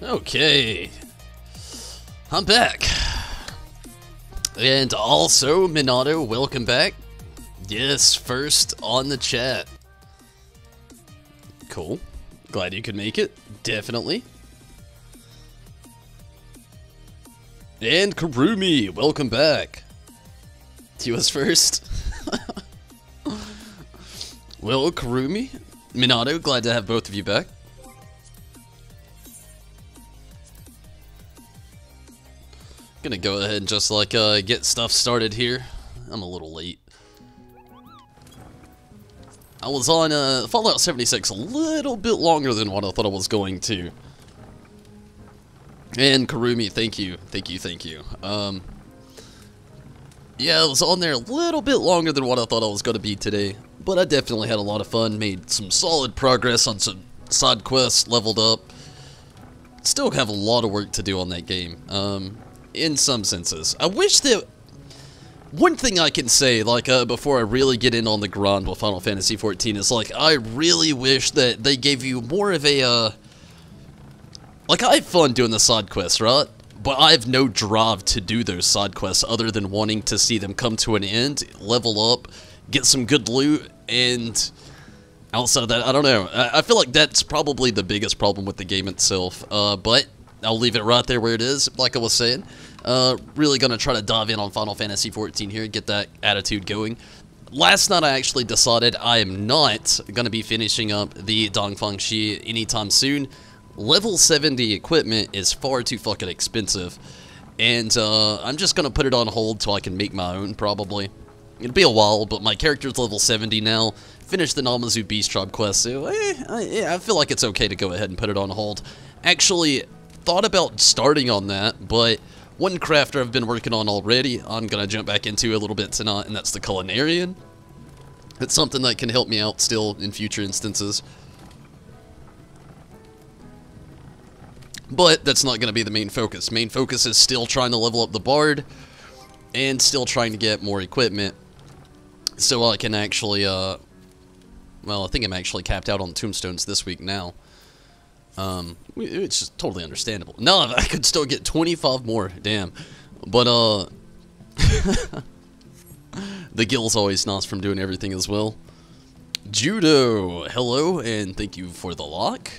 Okay, I'm back. And also, Minato, welcome back. Yes, first on the chat. Cool. Glad you could make it. Definitely. And Karumi, welcome back. You was first. Well, Karumi, Minato, glad to have both of you back. Gonna go ahead and just like get stuff started here. I'm a little late. I was on Fallout 76 a little bit longer than what I thought I was going to. And Karumi, thank you. Yeah, I was on there a little bit longer than what I thought I was going to be today. But I definitely had a lot of fun, made some solid progress on some side quests, leveled up. Still have a lot of work to do on that game. In some senses. I wish that... One thing I can say, like, before I really get in on the grind with Final Fantasy XIV is, like, I really wish that they gave you more of a, Like, I have fun doing the side quests, right? But I have no drive to do those side quests other than wanting to see them come to an end, level up, get some good loot, and... outside of that, I don't know. I feel like that's probably the biggest problem with the game itself, but... I'll leave it right there where it is, like I was saying. Really gonna try to dive in on Final Fantasy XIV here and get that attitude going. Last night I actually decided I am not gonna be finishing up the Dongfang Shi anytime soon. Level 70 equipment is far too fucking expensive. And I'm just gonna put it on hold till I can make my own, probably. It'll be a while, but my character's level 70 now. Finished the Namazu Beast Tribe quest, so I feel like it's okay to go ahead and put it on hold. Actually... thought about starting on that, but one crafter I've been working on already, I'm gonna jump back into a little bit tonight, and that's the Culinarian. It's something that can help me out still in future instances. But that's not gonna be the main focus. Main focus is still trying to level up the Bard, and still trying to get more equipment, so I can actually, well, I think I'm actually capped out on tombstones this week now. It's just totally understandable. No, I could still get 25 more, damn. But, the guild's always nice from doing everything as well. Judo, hello, and thank you for the lock.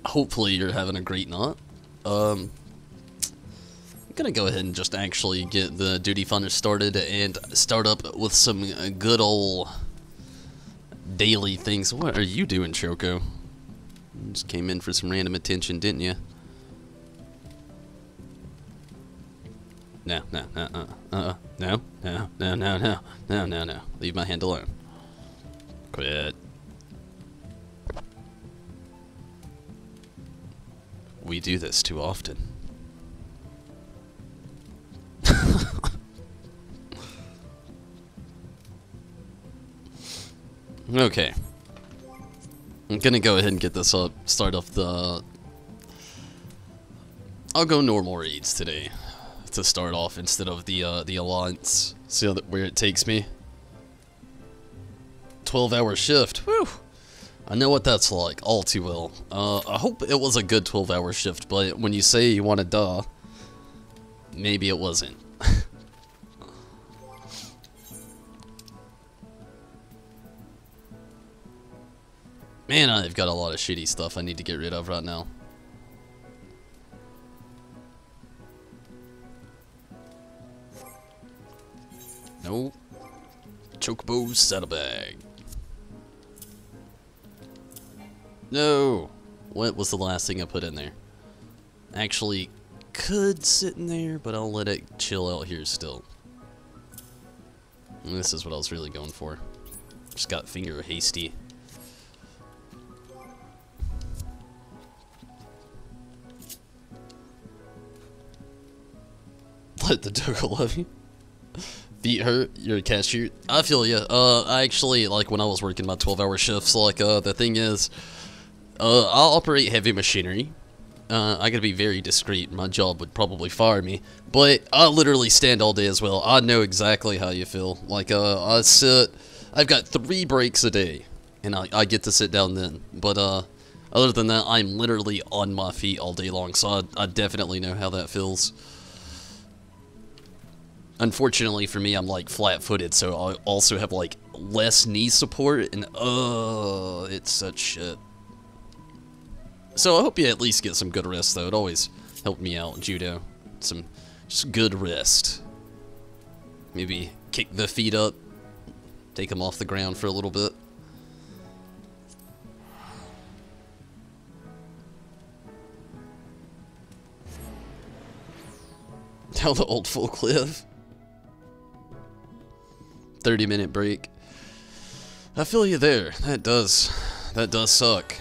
Hopefully you're having a great night. I'm gonna go ahead and just actually get the duty finder started and start up with some good old... daily things. What are you doing, Choco? You just came in for some random attention, didn't you? No. Leave my hand alone. Quit. We do this too often. Okay. I'm gonna go ahead and get this up, start off the... I'll go normal raids today, to start off, instead of the Alliance. See where it takes me. 12-hour shift, whew! I know what that's like, all too well. I hope it was a good 12-hour shift, but when you say you want to die, maybe it wasn't. Man, I've got a lot of shitty stuff I need to get rid of right now. Nope. Chocobo saddlebag. No! What was the last thing I put in there? Actually, could sit in there, but I'll let it chill out here still. And this is what I was really going for. Just got finger hasty. Let the dog love you. Feet hurt, you're a cashier. I feel ya. I actually, like, when I was working my 12-hour shifts, like, the thing is, I'll operate heavy machinery. I gotta be very discreet. My job would probably fire me. But I literally stand all day as well. I know exactly how you feel. Like, I sit... I've got 3 breaks a day. and I get to sit down then. But other than that, I'm literally on my feet all day long, so I definitely know how that feels. Unfortunately for me, I'm like flat-footed, so I also have like less knee support, and it's such shit. So I hope you at least get some good rest, though. It always helped me out in judo. Some just good rest. Maybe kick the feet up, take them off the ground for a little bit. How the old folk live. 30-minute break. I feel you there. That does suck.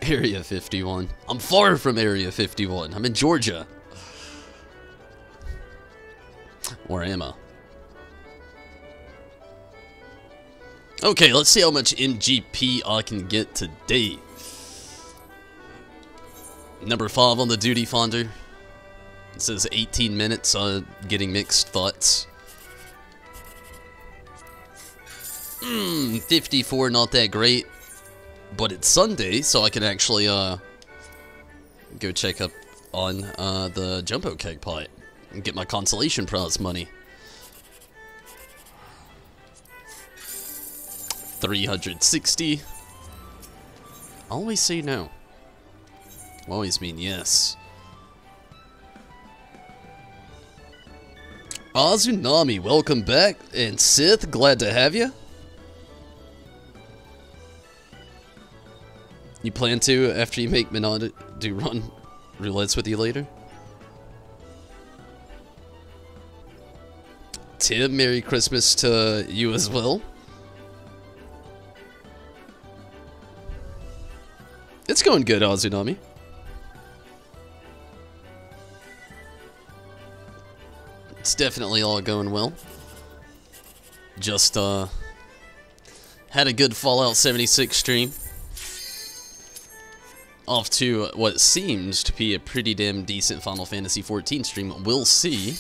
Area 51. I'm far from Area 51. I'm in Georgia. Or am I? Okay, let's see how much MGP I can get today. Number 5 on the duty finder. It says 18 minutes getting mixed thoughts. 54, not that great. But it's Sunday, so I can actually go check up on the Jumbo Keg Pot and get my consolation prize money. 360. I always say no. I always mean yes. Azunami, welcome back. And Sith, glad to have you. You plan to, after you make Minot, do run roulettes with you later? Tim, Merry Christmas to you as well. It's going good, Azunami. It's definitely all going well. Just, had a good Fallout 76 stream. Off to what seems to be a pretty damn decent Final Fantasy XIV stream. We'll see.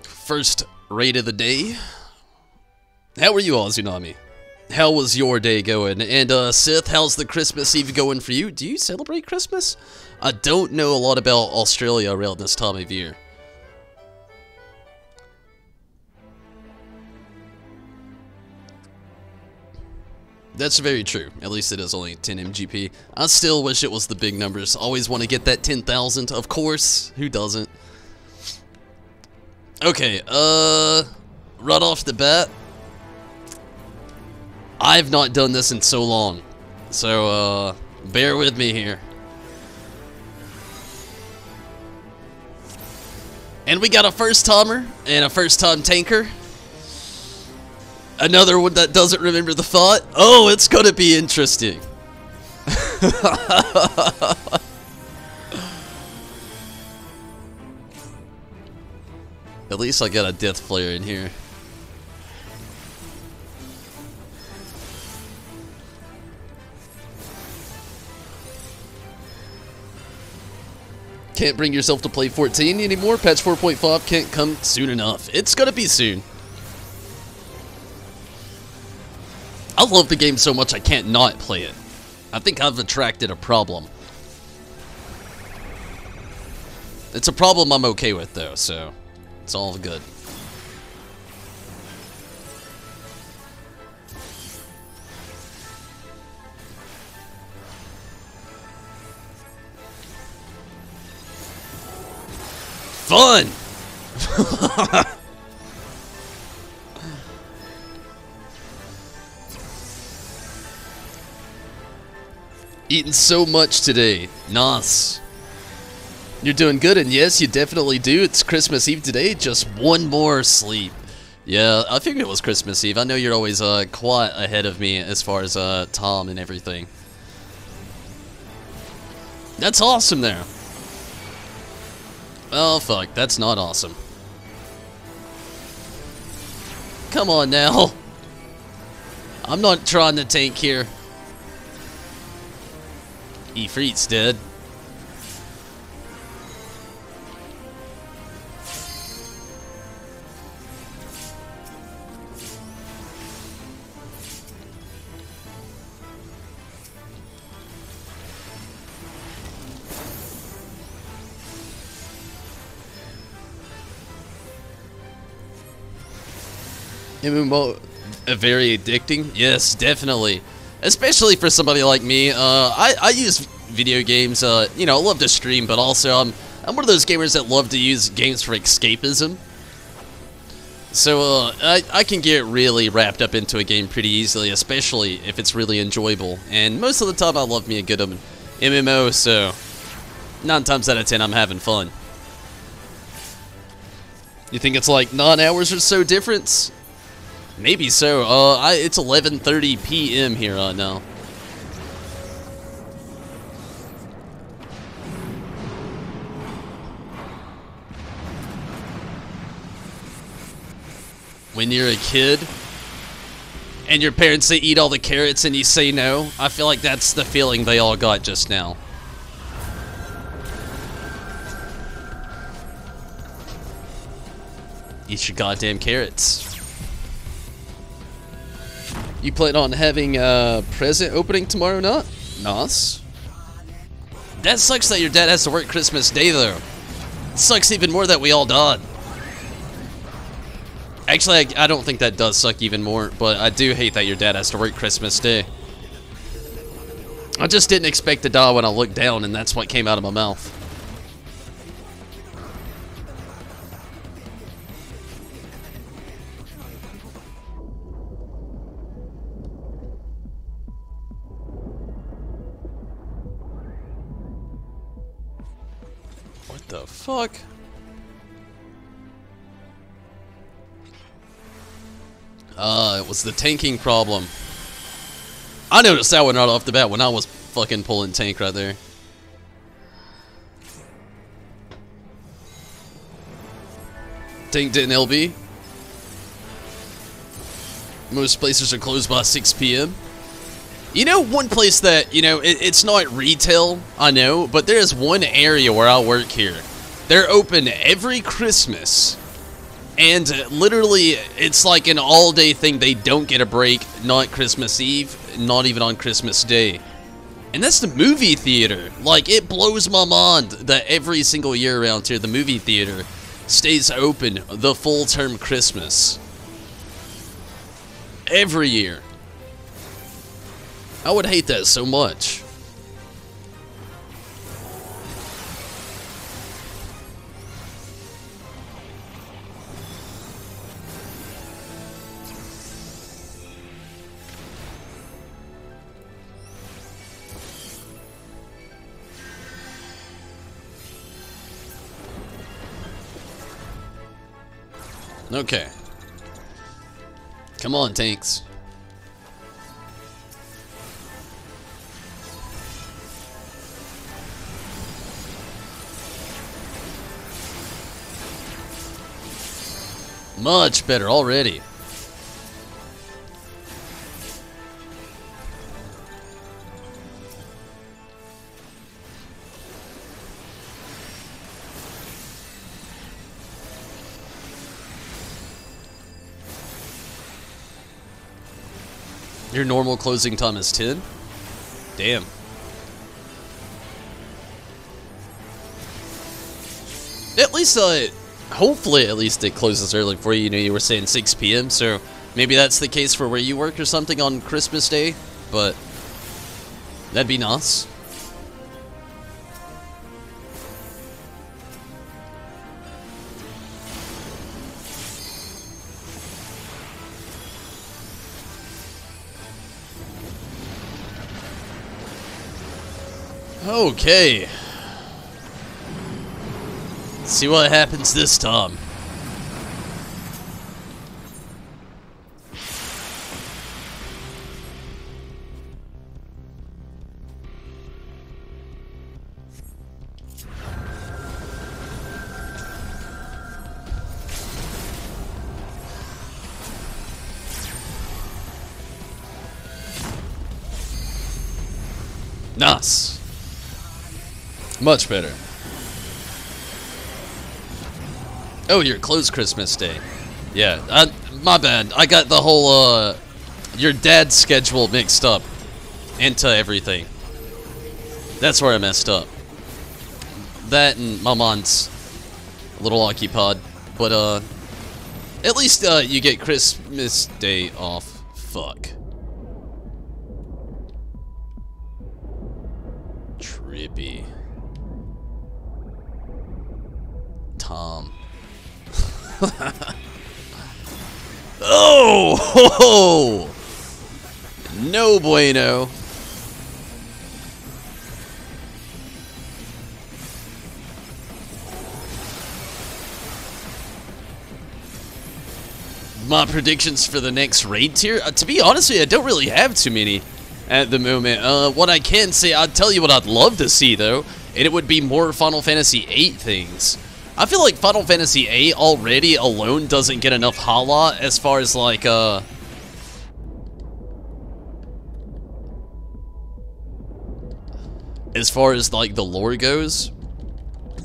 First raid of the day. How are you, Azunami? How was your day going? And, Sith, how's the Christmas Eve going for you? Do you celebrate Christmas? I don't know a lot about Australia around this time of year. That's very true. At least it is only 10 MGP. I still wish it was the big numbers. Always want to get that 10,000, of course. Who doesn't? Okay, right off the bat, I've not done this in so long. So, bear with me here. And we got a first-timer and a first-time tanker. Another one that doesn't remember the thought. Oh, it's gonna be interesting. At least I got a death player in here. Can't bring yourself to play 14 anymore. Patch 4.5 can't come soon enough. It's gonna be soon. I love the game so much I can't not play it. I think I've attracted a problem. It's a problem I'm okay with, though, so it's all good. Fun! Eating so much today. Nice. You're doing good, and yes, you definitely do. It's Christmas Eve today. Just one more sleep. Yeah, I figured it was Christmas Eve. I know you're always quite ahead of me as far as Tom and everything. That's awesome there. Oh, fuck. That's not awesome. Come on now. I'm not trying to tank here. Ifrit's dead. MMO, very addicting? Yes, definitely. Especially for somebody like me. I use video games, you know, I love to stream, but also I'm one of those gamers that love to use games for escapism. So, I can get really wrapped up into a game pretty easily, especially if it's really enjoyable. And most of the time I love me a good MMO, so 9 times out of 10 I'm having fun. You think it's like 9 hours or so difference? Maybe so. It's 11:30 p.m. here now. When you're a kid and your parents say eat all the carrots and you say no, I feel like that's the feeling they all got just now. Eat your goddamn carrots. You plan on having a present opening tomorrow night? Nice. That sucks that your dad has to work Christmas Day, though. It sucks even more that we all died. Actually, I don't think that does suck even more, but I do hate that your dad has to work Christmas Day. I just didn't expect to die when I looked down, and that's what came out of my mouth. What the fuck? It was the tanking problem. I noticed that one right off the bat when I was fucking pulling tank right there. Tank didn't LB. Most places are closed by 6 p.m. You know, one place that, you know, it's not retail, I know, but there's one area where I work here. They're open every Christmas. And literally, it's like an all-day thing. They don't get a break, not Christmas Eve, not even on Christmas Day. And that's the movie theater. Like, it blows my mind that every single year around here, the movie theater stays open the full term Christmas. Every year. I would hate that so much. Okay. Come on, tanks. Much better already. Your normal closing time is 10? Damn. At least, hopefully at least it closes early for you. You know, you were saying 6 p.m., so maybe that's the case for where you work or something on Christmas Day, but that'd be nice. Okay. Let's see what happens this time. Nice. Much better. Oh, you're closed Christmas Day. Yeah, my bad. I got the whole, your dad's schedule mixed up into everything. That's where I messed up. That and my mom's a little occupied. But, at least, you get Christmas Day off. Fuck. Trippy. Tom. Oh! Ho, ho. No bueno. My predictions for the next raid tier? To be honest with you, I don't really have too many at the moment. What I can say, I'll tell you what I'd love to see, though, and it would be more Final Fantasy VIII things. I feel like Final Fantasy VIII already alone doesn't get enough holla as far as, like, the lore goes.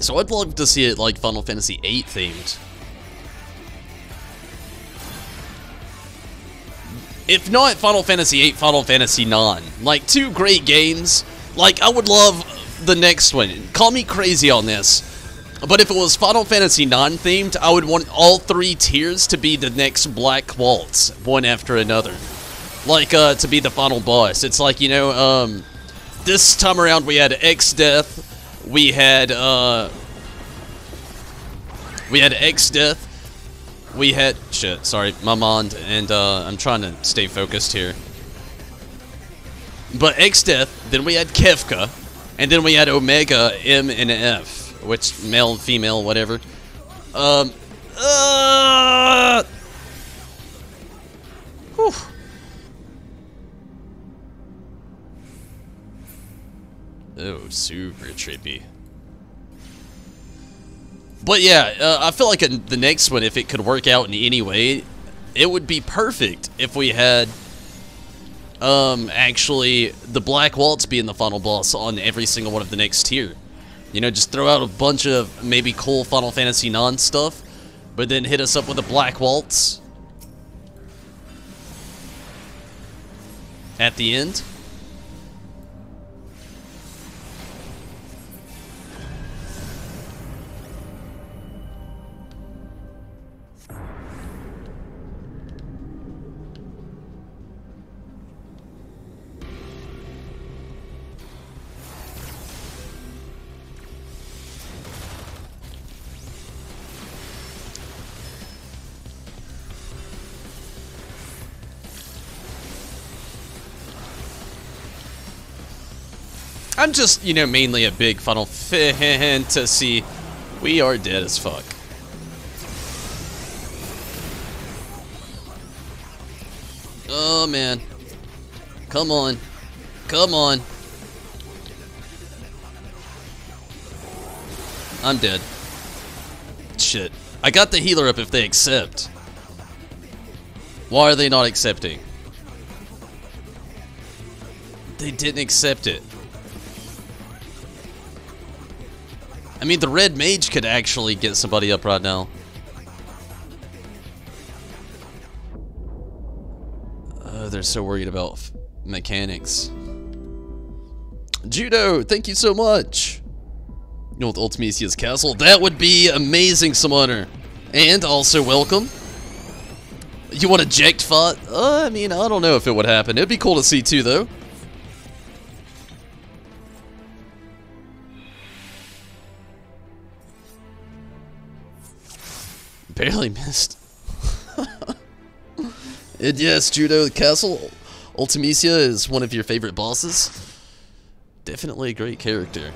So I'd love to see it, like, Final Fantasy VIII themed. If not Final Fantasy VIII, Final Fantasy IX. Like, two great games. Like, I would love the next one. Call me crazy on this. But if it was Final Fantasy IX themed, I would want all three tiers to be the next Black Waltz, one after another. Like, to be the final boss. It's like, you know, this time around we had XDeath, we had XDeath, we had, shit, sorry, my mind, and, I'm trying to stay focused here. But XDeath, then we had Kefka, and then we had Omega, M, and F. Which, male, female, whatever. Whew. Oh, super trippy. But yeah, I feel like the next one, if it could work out in any way, it would be perfect if we had, actually, the Black Waltz being the final boss on every single one of the next tier. You know, just throw out a bunch of maybe cool Final Fantasy IX stuff, but then hit us up with a Black Waltz at the end. I'm just, you know, mainly a big Final Fantasy. We are dead as fuck. Oh, man. Come on. Come on. I'm dead. Shit. I got the healer up if they accept. Why are they not accepting? They didn't accept it. I mean, the red mage could actually get somebody up right now. They're so worried about mechanics. Judo, thank you so much. You know, with Ultimisia's castle, that would be amazing, Summoner. And also welcome. You want a eject fight? I mean, I don't know if it would happen. It'd be cool to see too, though. Barely missed. And yes, Judo the Castle, Ultimisia is one of your favorite bosses. Definitely a great character.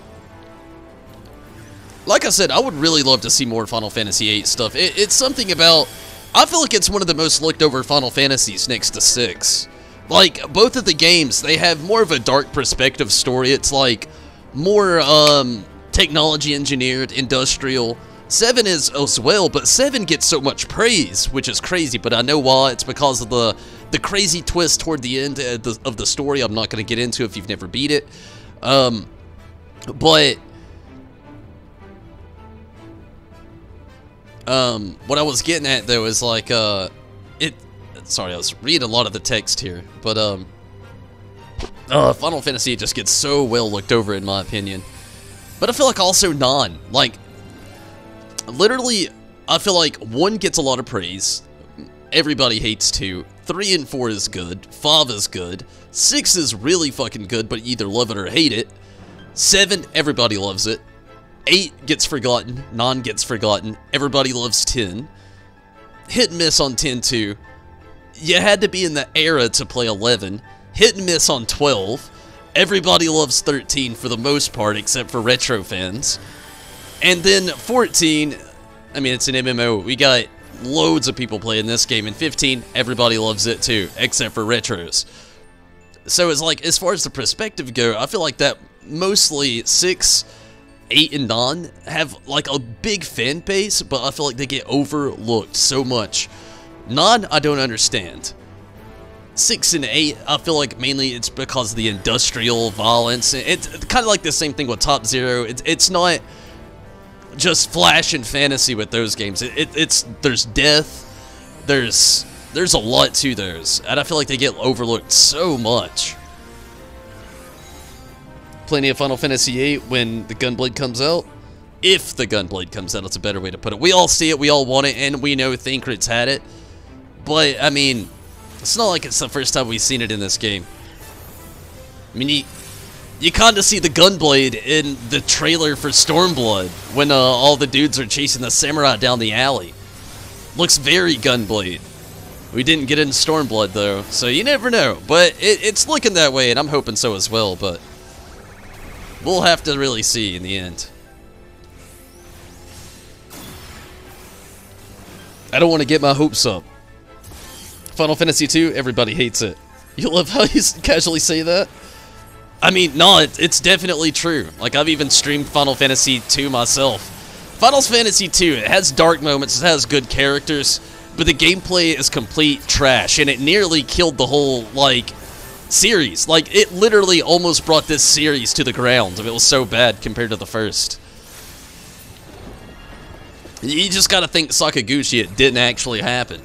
Like I said, I would really love to see more Final Fantasy VIII stuff. It's something about... I feel like it's one of the most looked over Final Fantasies next to 6. Like, both of the games, they have more of a dark perspective story. It's like more technology engineered, industrial. 7 is as well, but 7 gets so much praise, which is crazy, but I know why. It's because of the crazy twist toward the end of the story I'm not going to get into if you've never beat it. But what I was getting at though is like sorry, I was reading a lot of the text here, but Final Fantasy just gets so well looked over in my opinion. But I feel like also like literally I feel like 1 gets a lot of praise. Everybody hates 2. 3 and 4 is good. 5 is good. 6 is really fucking good, but you either love it or hate it. 7, everybody loves it. 8 gets forgotten. 9 gets forgotten. Everybody loves 10. Hit and miss on 10 too. You had to be in the era to play 11. Hit and miss on 12. Everybody loves 13 for the most part, except for retro fans. And then 14, I mean, it's an MMO. We got loads of people playing this game. And 15, everybody loves it too, except for retros. So it's like, as far as the perspective go, I feel like that mostly 6, 8, and 9 have like a big fan base, but I feel like they get overlooked so much. 9, I don't understand. 6 and 8, I feel like mainly it's because of the industrial violence. It's kind of like the same thing with Top Zero. It's not just flash and fantasy with those games. There's death, there's a lot to those, and I feel like they get overlooked so much. Plenty of Final Fantasy VIII when the Gunblade comes out. If the Gunblade comes out, it's a better way to put it. We all see it, we all want it, and we know Thancred's had it. But, I mean, it's not like it's the first time we've seen it in this game. I mean, you kind of see the Gunblade in the trailer for Stormblood when all the dudes are chasing the samurai down the alley. Looks very Gunblade. We didn't get into Stormblood, though, so you never know. But it's looking that way, and I'm hoping so as well, but we'll have to really see in the end. I don't want to get my hopes up. Final Fantasy II, everybody hates it. You love how you casually say that? I mean, no, it's definitely true. Like, I've even streamed Final Fantasy II myself. Final Fantasy II, it has dark moments, it has good characters, but the gameplay is complete trash, and it nearly killed the whole, like, series. Like, it literally almost brought this series to the ground if it was so bad compared to the first. You just gotta think Sakaguchi, it didn't actually happen.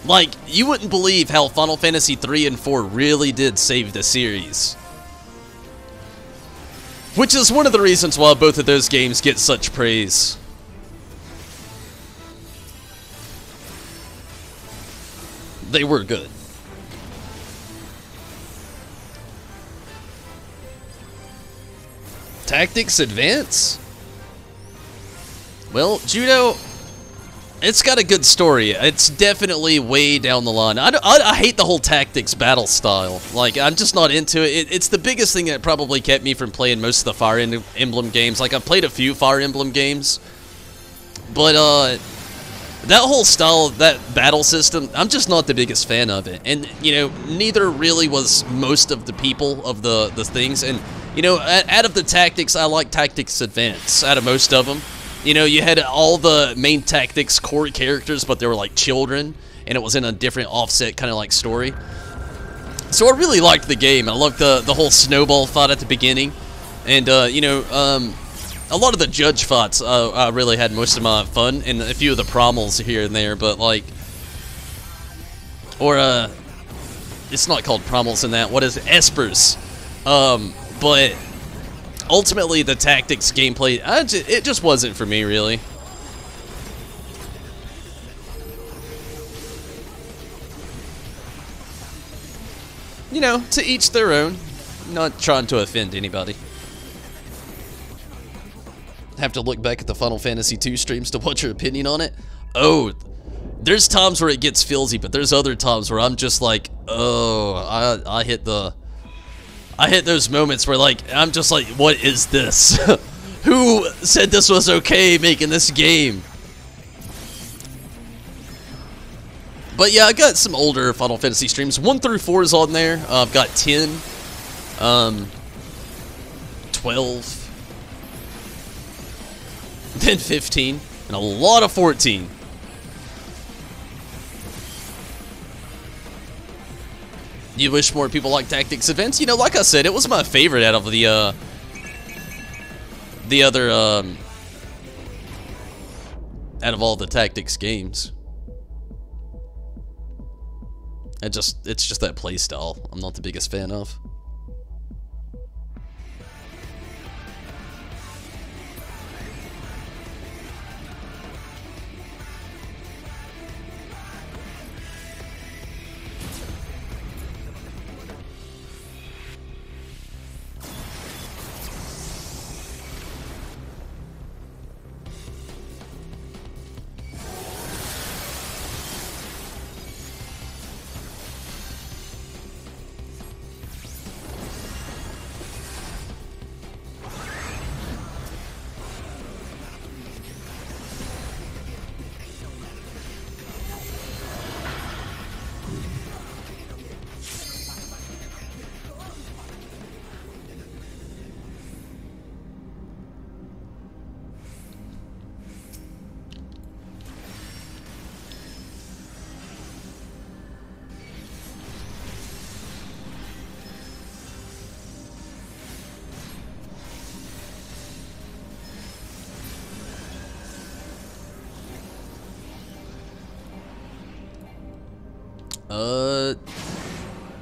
Like, you wouldn't believe how Final Fantasy 3 and 4 really did save the series. Which is one of the reasons why both of those games get such praise. They were good. Tactics Advance? Well, Judo, it's got a good story. It's definitely way down the line. I hate the whole tactics battle style. Like, I'm just not into it. It's the biggest thing that probably kept me from playing most of the Fire Emblem games. Like, I've played a few Fire Emblem games, but that whole style, that battle system, I'm just not the biggest fan of it. And, you know, neither really was most of the people of the things. And, you know, out of the tactics, I like Tactics Advance out of most of them. You know, you had all the main tactics core characters, but they were like children, and it was in a different offset kind of like story. So I really liked the game. I loved the whole snowball fight at the beginning, and you know, a lot of the judge fights. I really had most of my fun, and a few of the promos here and there. But like, or it's not called promos in that. What is it? Espers? But ultimately, the tactics gameplay, it just wasn't for me, really. You know, to each their own. Not trying to offend anybody. Have to look back at the Final Fantasy II streams to watch your opinion on it. Oh, there's times where it gets filzy, but there's other times where I'm just like, oh, I hit those moments where, like, I'm just like, what is this? Who said this was okay making this game? But yeah, I got some older Final Fantasy streams. 1 through 4 is on there. I've got 10, 12, then 15, and a lot of 14. You wish more people like tactics events? You know, like I said, it was my favorite out of the other, out of all the tactics games. It's just that playstyle I'm not the biggest fan of.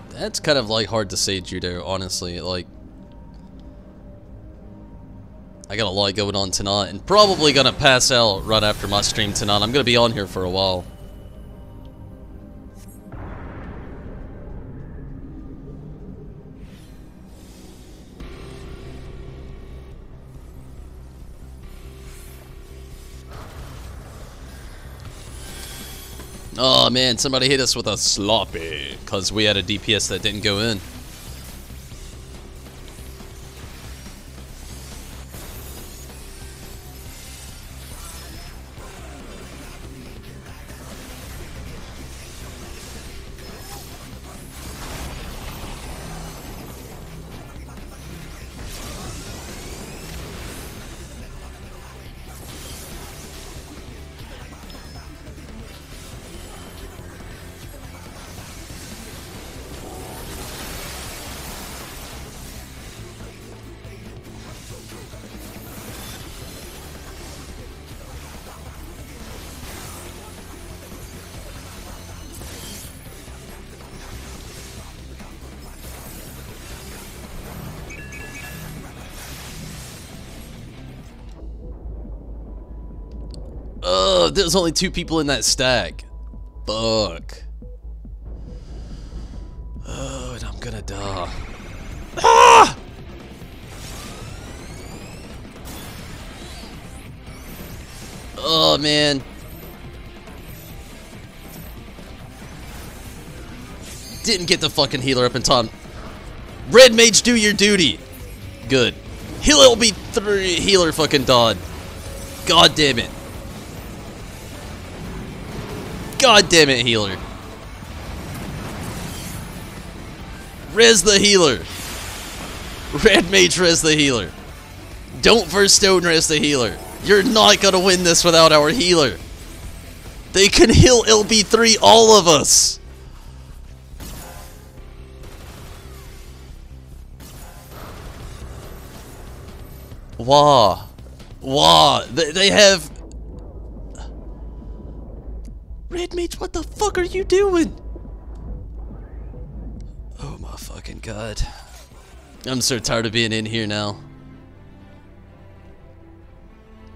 That's kind of like hard to say, Judo, honestly. Like, I got a lot going on tonight and probably gonna pass out right after my stream tonight. I'm gonna be on here for a while. Oh man, somebody hit us with a sloppy because we had a DPS that didn't go in. There's only 2 people in that stack. Fuck. Oh, and I'm gonna die. Ah! Oh, man. Didn't get the fucking healer up in time. Red Mage, do your duty. Good. He'll be 3 healer fucking died. God damn it. God damn it, healer. Res the healer. Red Mage, res the healer. Don't first stone res the healer. You're not gonna win this without our healer. They can heal LB3, all of us. Wah. Wah. They have... Red Mage, what the fuck are you doing? Oh my fucking god. I'm so tired of being in here now.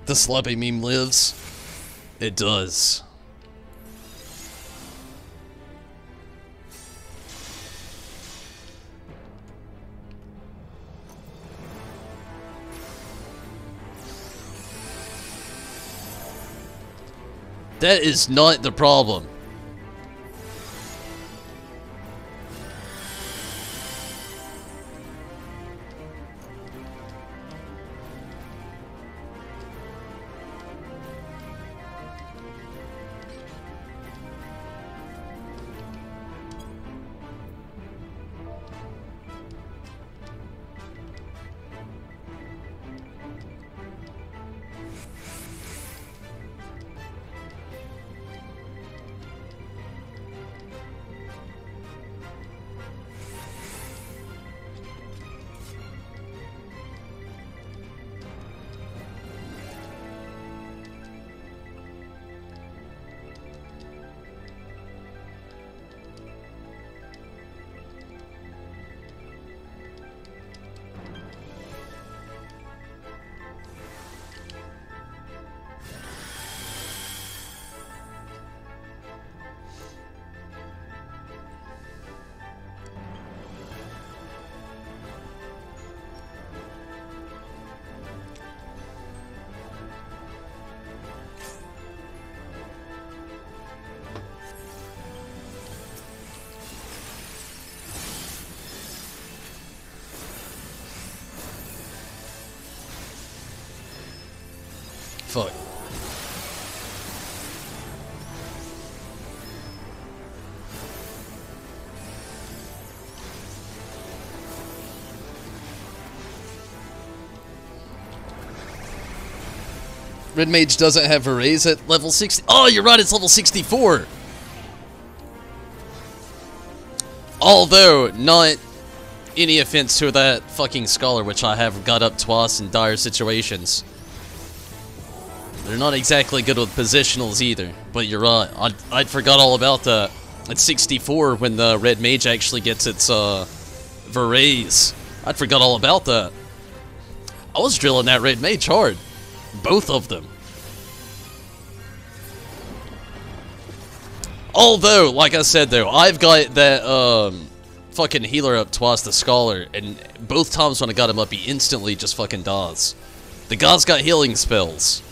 The sloppy meme lives. It does. That is not the problem. Fuck. Red Mage doesn't have a raise at level 60. Oh, you're right, it's level 64. Although, not any offense to that fucking Scholar, which I have got up twice in dire situations. They're not exactly good with positionals either, but you're right. I forgot all about that. At 64, when the Red Mage actually gets its, Veraise. I forgot all about that. I was drilling that Red Mage hard. Both of them. Although, like I said though, I've got that, fucking healer up twice, the Scholar, and both times when I got him up, he instantly just fucking dies. The guy's got healing spells.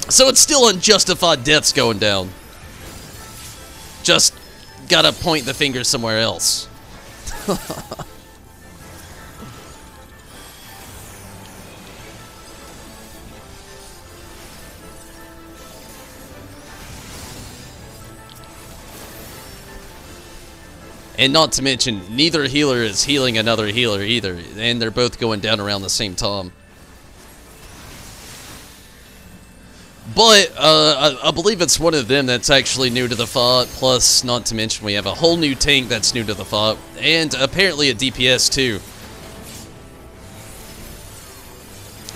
So it's still unjustified deaths going down. Just gotta point the finger somewhere else. And not to mention, neither healer is healing another healer either, and they're both going down around the same time. But, I believe it's one of them that's actually new to the fight, plus, not to mention, we have a whole new tank that's new to the fight, and apparently a DPS too.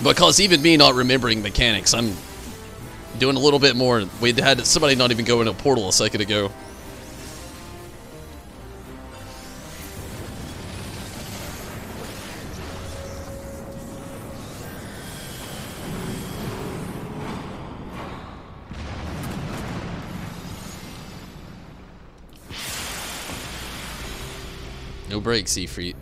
Because even me not remembering mechanics, I'm doing a little bit more. We had somebody not even go in a portal a second ago. No break, Seafreet.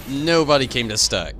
Nobody came to stack.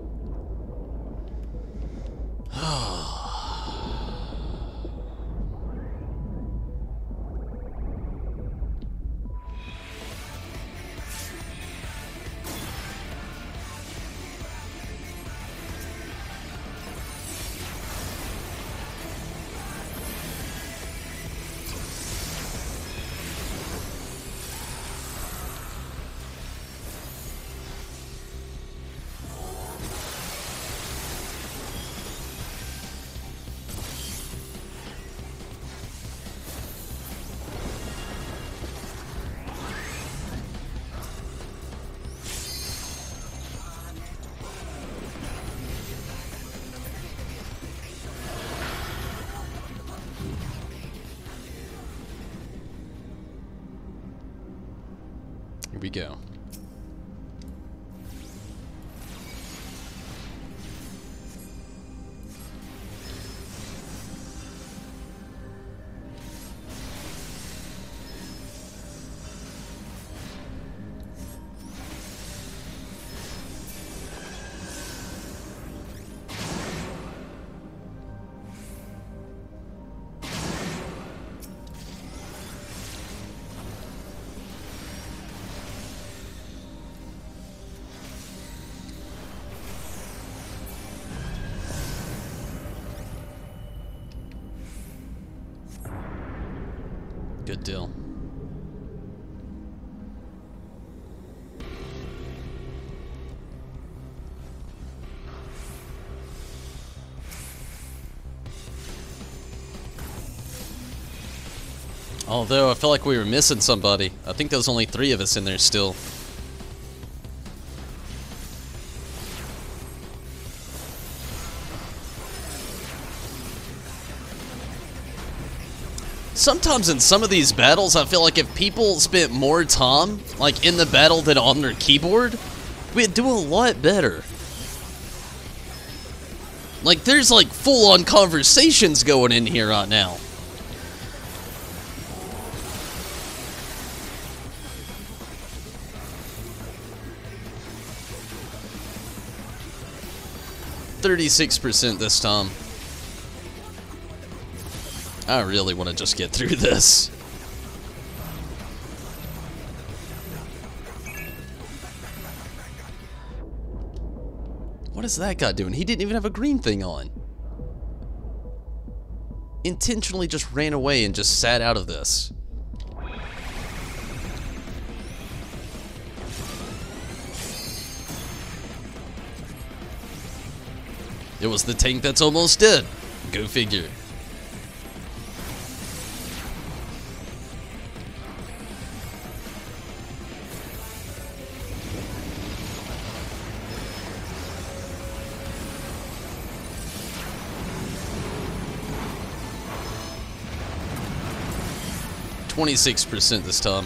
Here we go. big deal. Although, I feel like we were missing somebody. I think there was only 3 of us in there still. Sometimes in some of these battles, I feel like if people spent more time, like, in the battle than on their keyboard, we'd do a lot better. Like, there's, like, full-on conversations going in here right now. %36 this time. I really want to just get through this. What is that guy doing? He didn't even have a green thing on. Intentionally just ran away and just sat out of this. It was the tank that's almost dead. Go figure. %26 this time.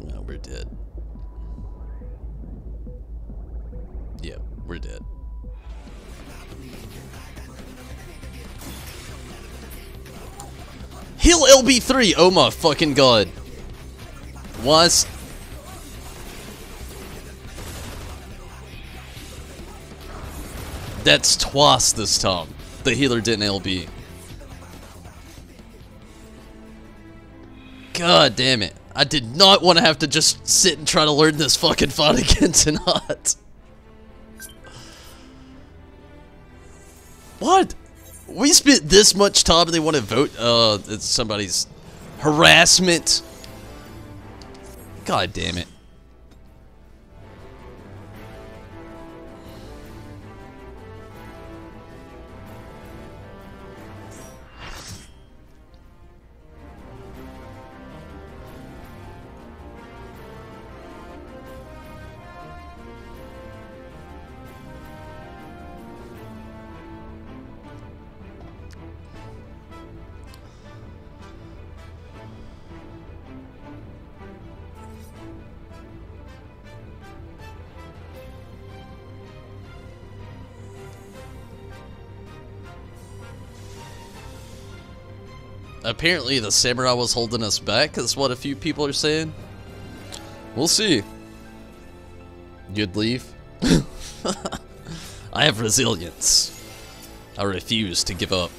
No, we're dead. Yep, we're dead. Heal LB3! Oh my fucking god. Was. That's twice this time. The healer didn't LB. God damn it. I did not want to have to just sit and try to learn this fucking fight again tonight. What? We spent this much time and they want to vote? It's somebody's harassment. God damn it. Apparently the samurai was holding us back, is what a few people are saying. We'll see. You'd leave? I have resilience. I refuse to give up.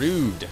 Rude.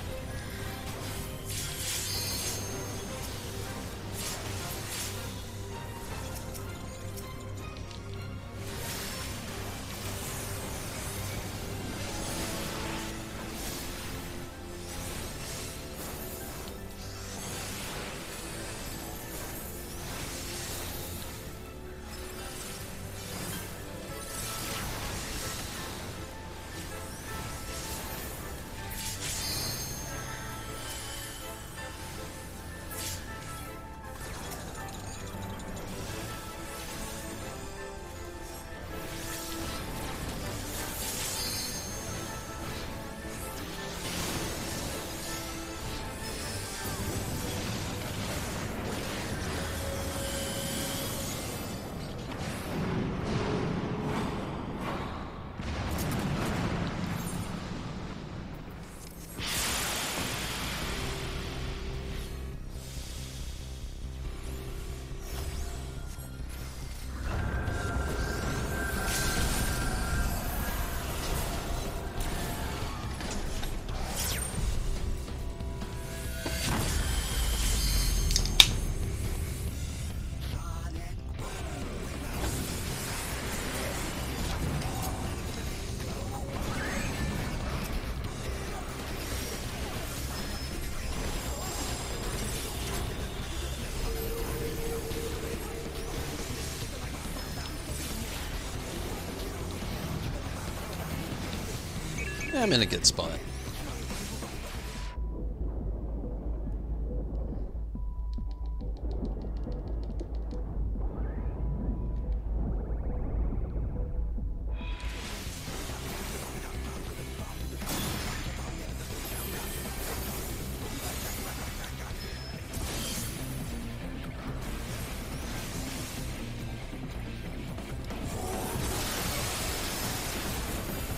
I'm in a good spot.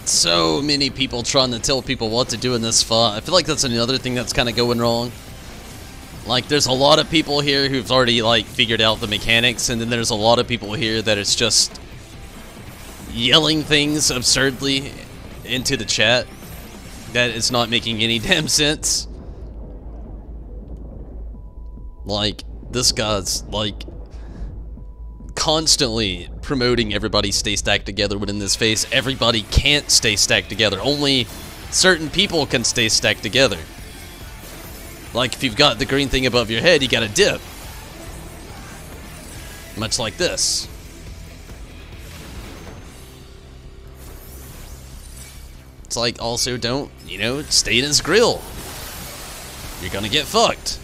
So many people trying to tell people what to do in this fight. I feel like that's another thing that's kind of going wrong. Like, there's a lot of people here who've already, like, figured out the mechanics, and then there's a lot of people here that it's just yelling things absurdly into the chat that it's not making any damn sense. Like, this guy's, like, constantly promoting everybody stay stacked together, when in this phase, everybody can't stay stacked together. Only certain people can stay stacked together. Like, if you've got the green thing above your head, you gotta dip. Much like this. It's like, also don't, you know, stay in his grill. You're gonna get fucked.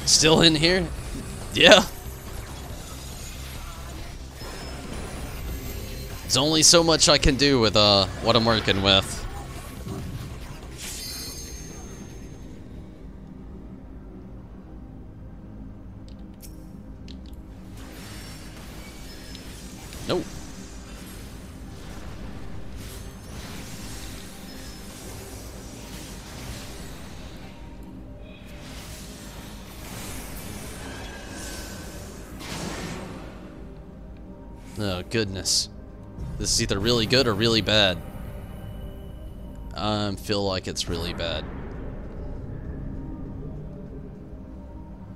Still in here? Yeah. There's only so much I can do with what I'm working with. Nope. Oh, goodness. This is either really good or really bad. I feel like it's really bad.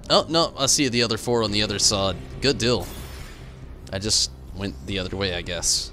Oh, no, I see the other 4 on the other side. Good deal. I just went the other way, I guess.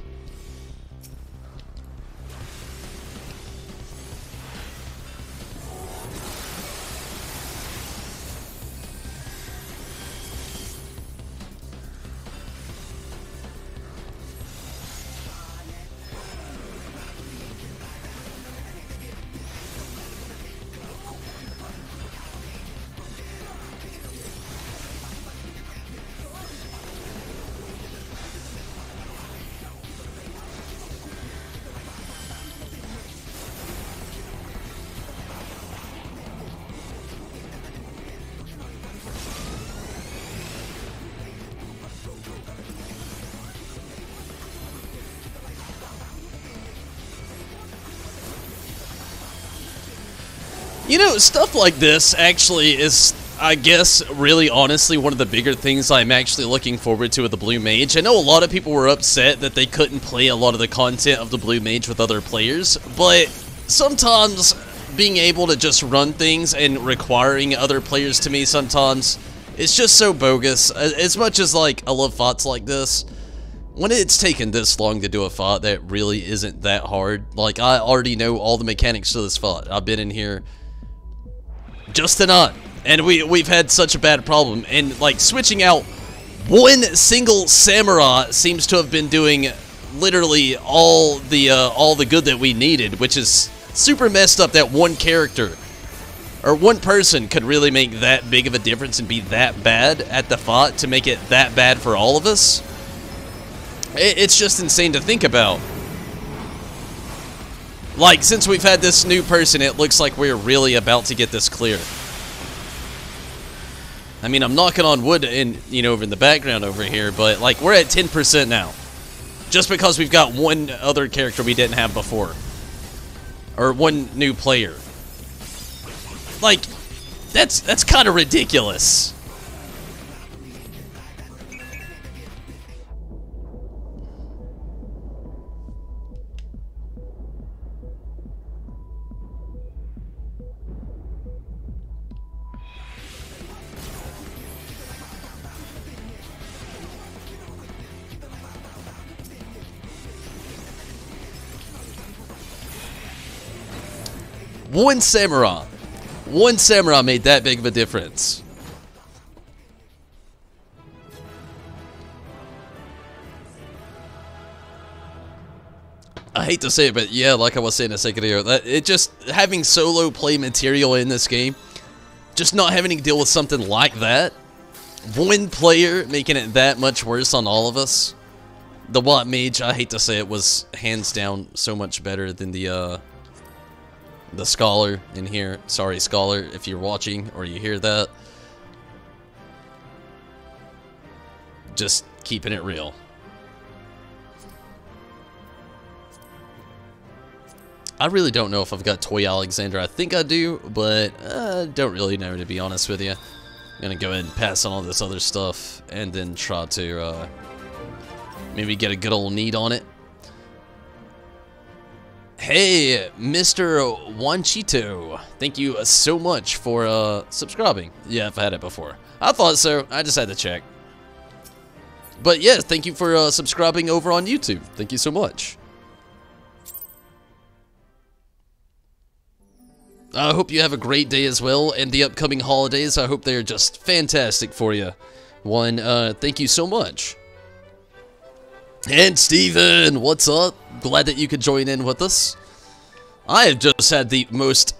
You know, stuff like this actually is, I guess, really honestly, one of the bigger things I'm actually looking forward to with the Blue Mage. I know a lot of people were upset that they couldn't play a lot of the content of the Blue Mage with other players, but sometimes being able to just run things and requiring other players to me sometimes, it's just so bogus. As much as, like, I love FOTs like this, when it's taken this long to do a FOT that really isn't that hard, like, I already know all the mechanics to this FOT. I've been in here just enough. And we've had such a bad problem, and like switching out one single samurai seems to have been doing literally all the good that we needed, which is super messed up that one character or one person could really make that big of a difference and be that bad at the FOT to make it that bad for all of us. It's just insane to think about. Like, since we've had this new person, it looks like we're really about to get this clear. I mean, I'm knocking on wood in, you know, over in the background over here, but, like, we're at 10% now. Just because we've got one other character we didn't have before. Or one new player. Like, that's kind of ridiculous. One samurai. One samurai made that big of a difference. I hate to say it, but yeah, like I was saying a second ago, that it just having solo play material in this game, just not having to deal with something like that. One player making it that much worse on all of us. The Watt Mage, I hate to say it, was hands down so much better than the Scholar in here. Sorry, Scholar, if you're watching or you hear that. Just keeping it real. I really don't know if I've got Toy Alexander. I think I do, but I don't really know, to be honest with you. I'm gonna go ahead and pass on all this other stuff and then try to maybe get a good old need on it. Hey, Mr. Wanchito, thank you so much for subscribing. Yeah, I've had it before. I thought so. I just had to check. But yeah, thank you for subscribing over on YouTube. Thank you so much. I hope you have a great day as well, and the upcoming holidays, I hope they're just fantastic for you. Thank you so much. And Steven, what's up? Glad that you could join in with us. I have just had the most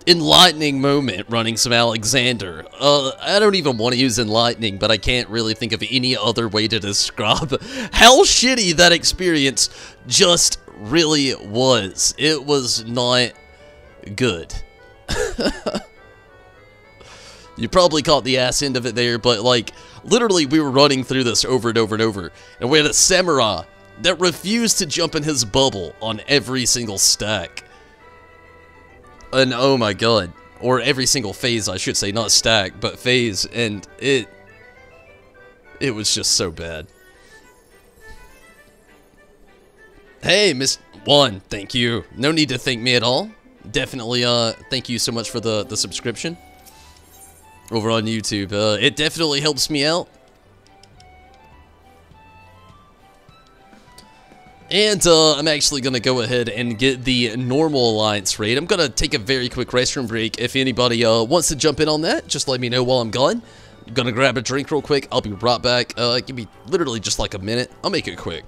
enlightening moment running some Alexander. I don't even want to use enlightening, but I can't really think of any other way to describe how shitty that experience just really was. It was not good. You probably caught the ass end of it there, but like, literally we were running through this over and over and over, and we had a samurai that refused to jump in his bubble on every single stack. And oh my god. Or every single phase, I should say, not stack, but phase, and it was just so bad. Hey, Miss One, thank you. No need to thank me at all. Definitely, thank you so much for the subscription over on YouTube. It definitely helps me out. And I'm actually going to go ahead and get the normal alliance raid. I'm going to take a very quick restroom break. If anybody wants to jump in on that, just let me know while I'm gone. I'm going to grab a drink real quick. I'll be right back. Give me literally just like a minute. I'll make it quick.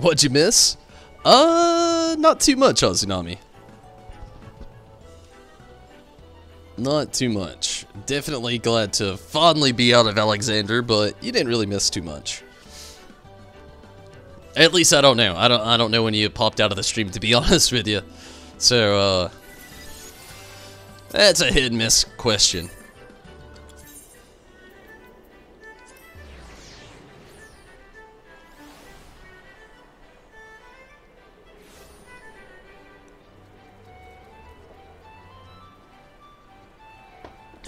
What'd you miss? Not too much, Azunami. Not too much. Definitely glad to finally be out of Alexander, but you didn't really miss too much. At least I don't know. I don't know when you popped out of the stream, to be honest with you. So, that's a hit and miss question.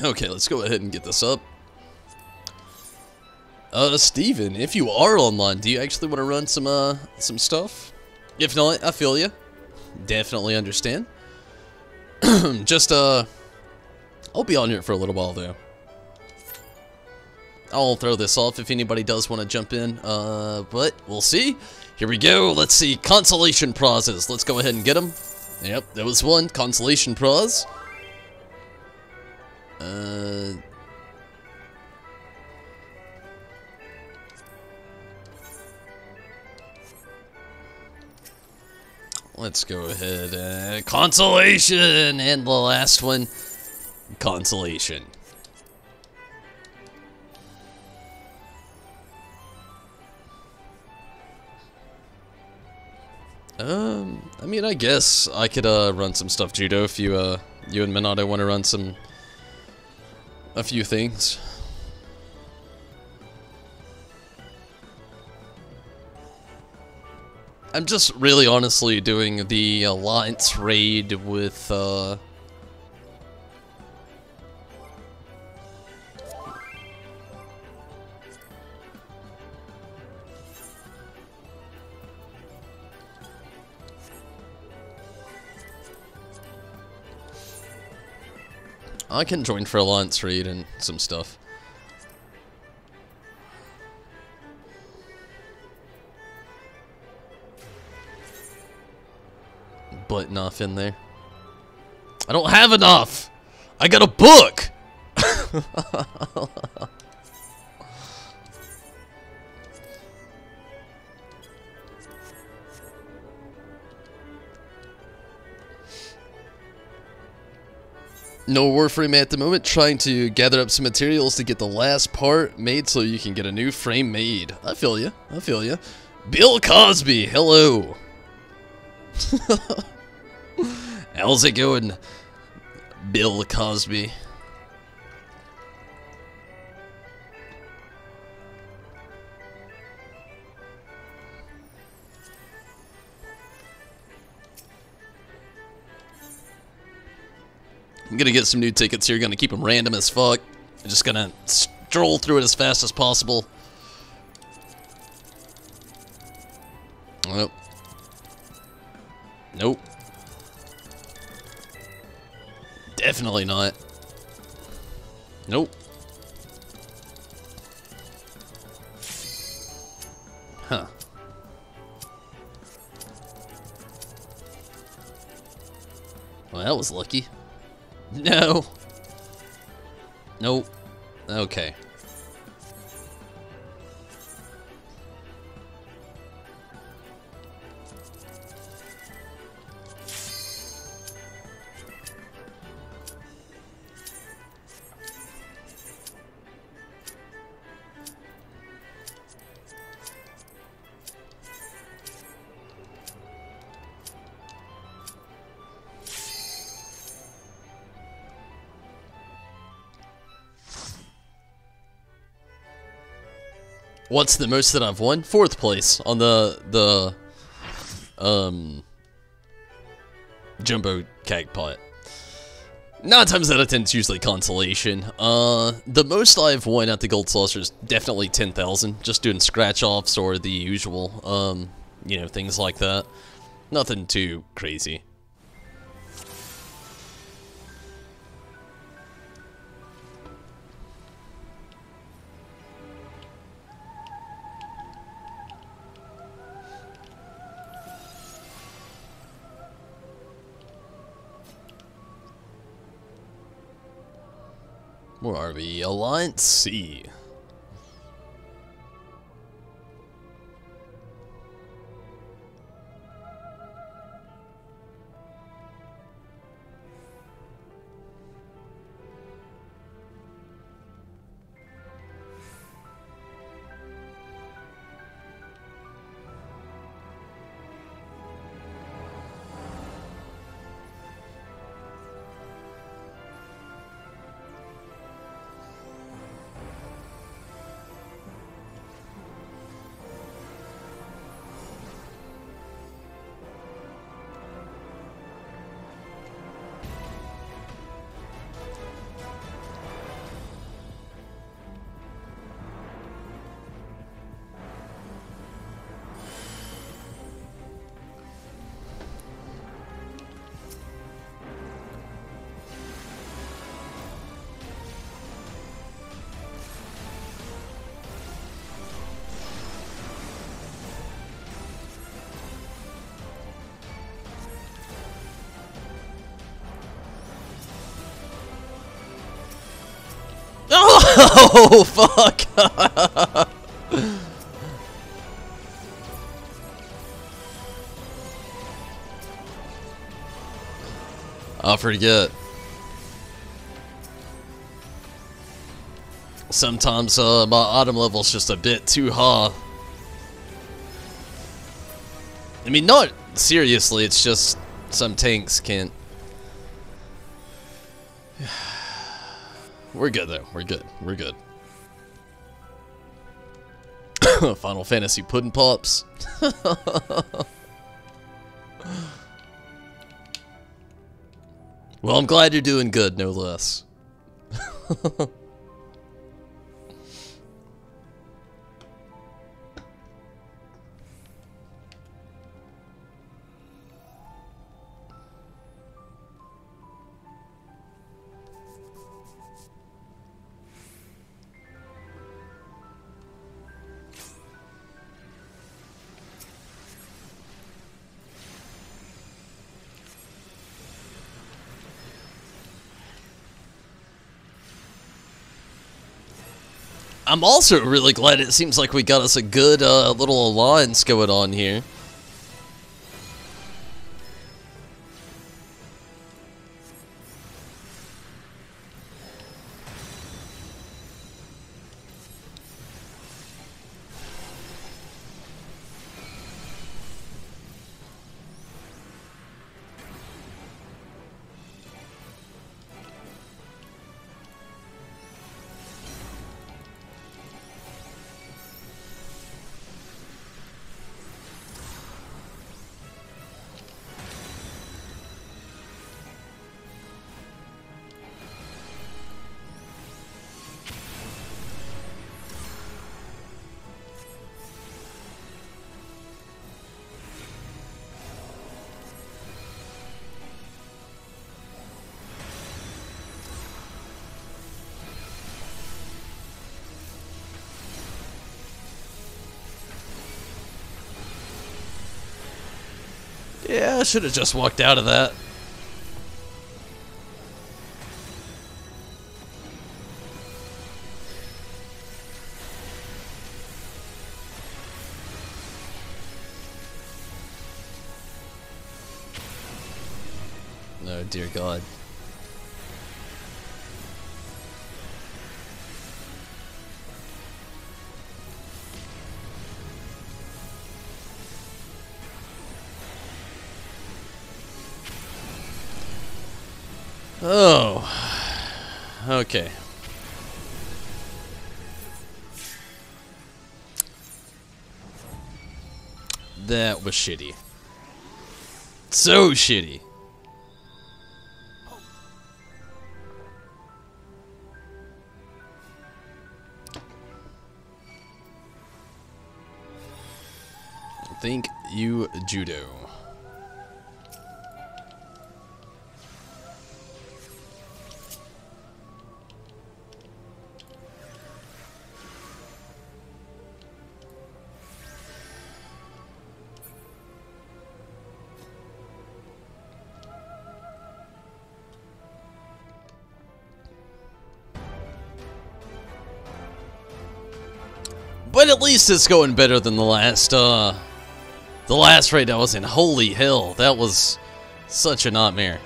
Okay, let's go ahead and get this up. Steven, if you are online, do you actually want to run some stuff? If not, I feel you. Definitely understand. Just, I'll be on here for a little while, though. I'll throw this off if anybody does want to jump in, but we'll see. Here we go, let's see, consolation prizes. Let's go ahead and get them. Yep, there was one, consolation prize. Let's go ahead, consolation, and the last one, consolation. I mean, I guess I could, run some stuff, Judo, if you and Minato want to run a few things. I'm just really honestly doing the Alliance raid with, I can join for Alliance raid and some stuff. But enough in there. I don't have enough! I got a book! No Warframe at the moment, trying to gather up some materials to get the last part made so you can get a new frame made. I feel ya, I feel ya. Bill Cosby, hello! How's it going, Bill Cosby? I'm gonna get some new tickets here, gonna keep them random as fuck. I'm just gonna stroll through it as fast as possible. Nope. Nope. Definitely not. Nope. Huh. Well, that was lucky. No. Nope. Okay. What's the most that I've won? 4th place on the Jumbo Cagpot. 9 times out of 10 it's usually consolation. The most I've won at the Gold Saucer is definitely 10,000, just doing scratch-offs or the usual, you know, things like that. Nothing too crazy. Where are we? Alliance C. Oh, fuck! I forget. Sometimes my item level's just a bit too high. I mean, not seriously, it's just some tanks can't. We're good though, we're good, we're good. Final Fantasy pudding pops. Well, I'm glad you're doing good, no less. I'm also really glad it seems like we got us a good little alliance going on here. Yeah, I should have just walked out of that. No, dear God. Oh, okay. That was shitty. So shitty. Thank you, Judo. But at least it's going better than the last raid I was in. Holy hell, that was such a nightmare.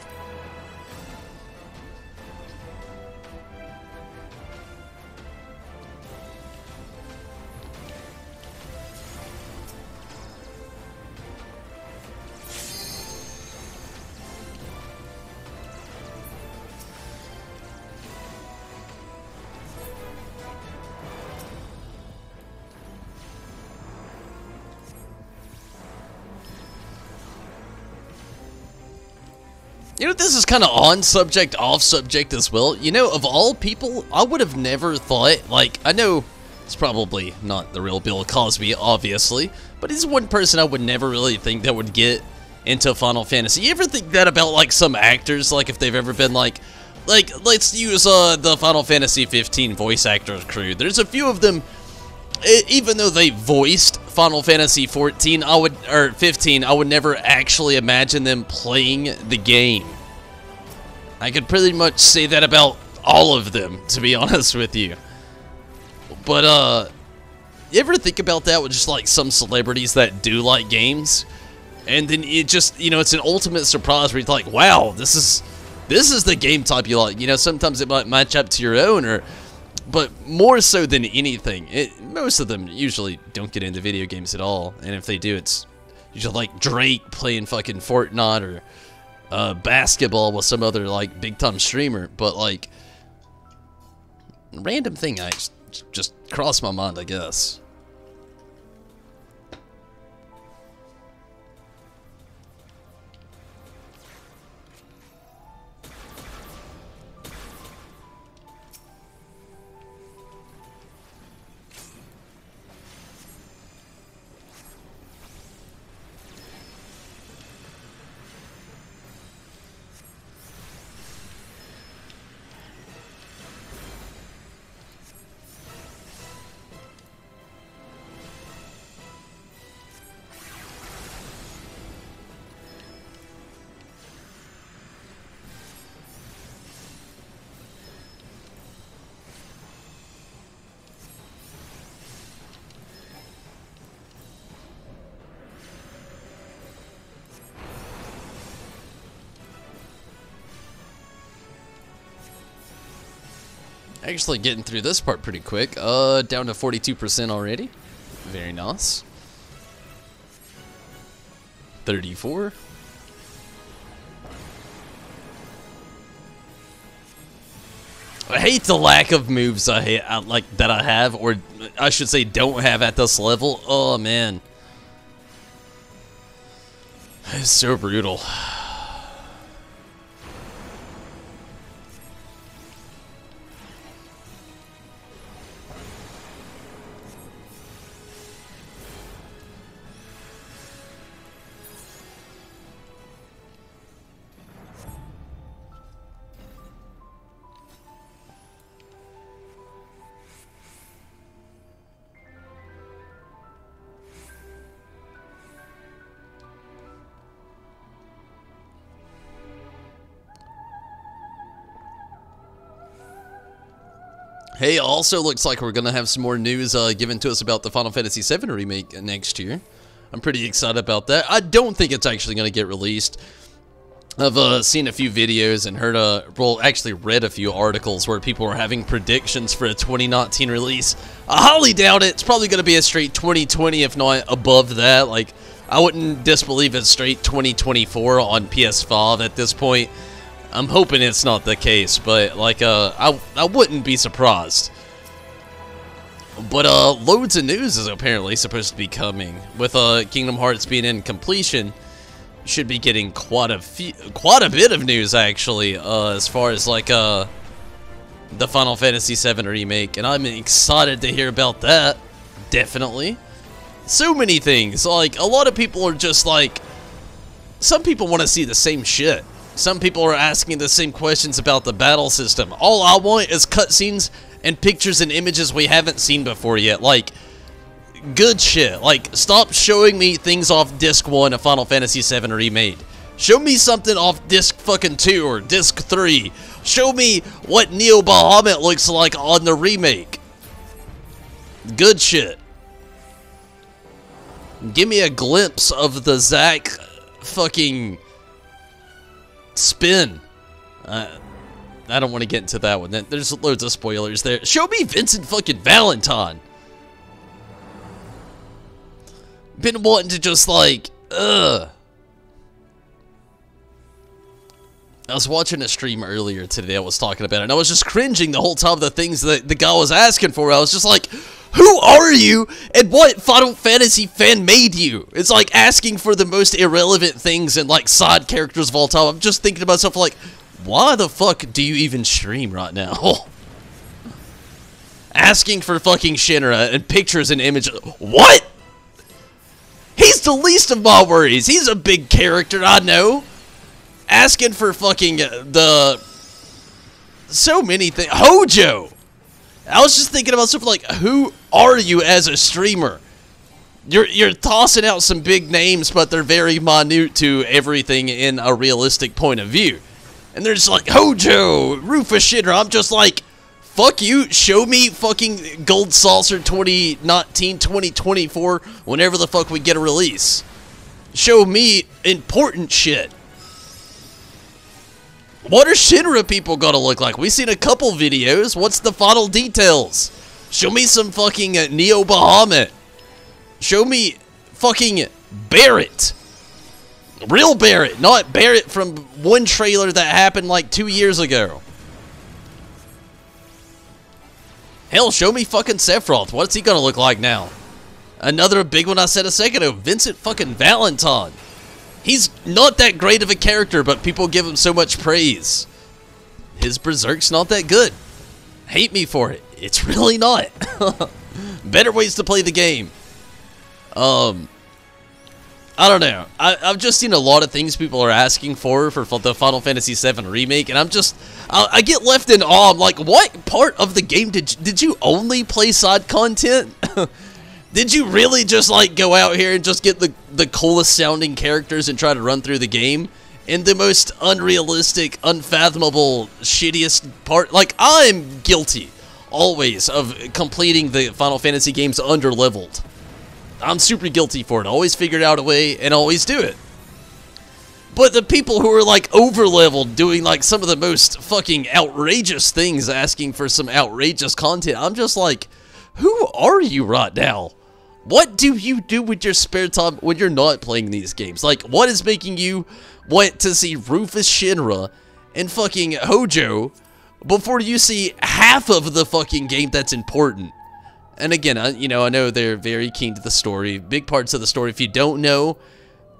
You know, this is kind of on subject, off subject as well. You know, of all people, I would have never thought, like, I know it's probably not the real Bill Cosby, obviously, but he's one person I would never really think that would get into Final Fantasy. You ever think that about, like, some actors, like, if they've ever been, like, let's use, the Final Fantasy 15 voice actor crew. There's a few of them, even though they voiced Final Fantasy 15, I would never actually imagine them playing the game. I could pretty much say that about all of them, to be honest with you. But, you ever think about that with just, like, some celebrities that do like games? And then it just, you know, it's an ultimate surprise where you're like, wow, this is the game type you like. You know, sometimes it might match up to your own, but more so than anything, most of them usually don't get into video games at all. And if they do, it's usually like Drake playing fucking Fortnite or basketball with some other, like, big-time streamer. But, like, random thing I just crossed my mind, I guess. Actually getting through this part pretty quick. Down to 42% already. Very nice. 34. I hate the lack of moves that I have, or I should say don't have at this level. Oh man. It's so brutal. Hey, also looks like we're gonna have some more news given to us about the Final Fantasy VII remake next year. I'm pretty excited about that. I don't think it's actually gonna get released. I've seen a few videos and heard well, actually read a few articles where people were having predictions for a 2019 release. I highly doubt it. It's probably gonna be a straight 2020, if not above that. Like, I wouldn't disbelieve a straight 2024 on PS5 at this point. I'm hoping it's not the case, but, like, I wouldn't be surprised. But, loads of news is apparently supposed to be coming. With, Kingdom Hearts being in completion, should be getting quite a bit of news, actually, as far as, like, the Final Fantasy VII remake, and I'm excited to hear about that, definitely. So many things, like, a lot of people are just, like, some people want to see the same shit. Some people are asking the same questions about the battle system. All I want is cutscenes and pictures and images we haven't seen before yet. Like, good shit. Like, stop showing me things off Disc 1 of Final Fantasy VII Remade. Show me something off Disc fucking 2 or Disc 3. Show me what Neo Bahamut looks like on the remake. Good shit. Give me a glimpse of the Zack fucking spin. I don't want to get into that one. There's loads of spoilers there. Show me Vincent fucking Valentine. Been wanting to just, like, I was watching a stream earlier today. I was talking about it, and I was just cringing the whole time. The things that the guy was asking for, I was just like, who are you, and what Final Fantasy fan made you? It's like asking for the most irrelevant things and, like, side characters of all time. I'm just thinking to myself, like, why the fuck do you even stream right now? Asking for fucking Shinra and pictures and images. What? He's the least of my worries. He's a big character, I know. Asking for fucking so many things. Hojo! I was just thinking about something like, who are you as a streamer? You're tossing out some big names, but they're very minute to everything in a realistic point of view. And they're just like, Hojo, Rufus Shinra. I'm just like, fuck you. Show me fucking Gold Saucer 2019, 2024, whenever the fuck we get a release. Show me important shit. What are Shinra people gonna look like? We've seen a couple videos. What's the final details? Show me some fucking Neo Bahamut. Show me fucking Barrett. Real Barrett, not Barrett from one trailer that happened like 2 years ago. Hell, show me fucking Sephiroth. What's he gonna look like now? Another big one I said a second ago, Vincent fucking Valentine. He's not that great of a character, but people give him so much praise. His Berserk's not that good. Hate me for it. It's really not. Better ways to play the game. I don't know. I've just seen a lot of things people are asking for the Final Fantasy VII Remake, and I get left in awe. I'm like, what part of the game did you only play side content? Did you really just like go out here and just get the coolest sounding characters and try to run through the game in the most unrealistic, unfathomable, shittiest part? Like, I'm guilty always of completing the Final Fantasy games under-leveled. I'm super guilty for it. I always figured out a way and always do it. But the people who are like over-leveled, doing like some of the most fucking outrageous things, asking for some outrageous content, I'm just like, who are you right now? What do you do with your spare time when you're not playing these games? Like, what is making you want to see Rufus Shinra and fucking Hojo before you see half of the fucking game that's important? And again, I know they're very keen to the story, big parts of the story. If you don't know,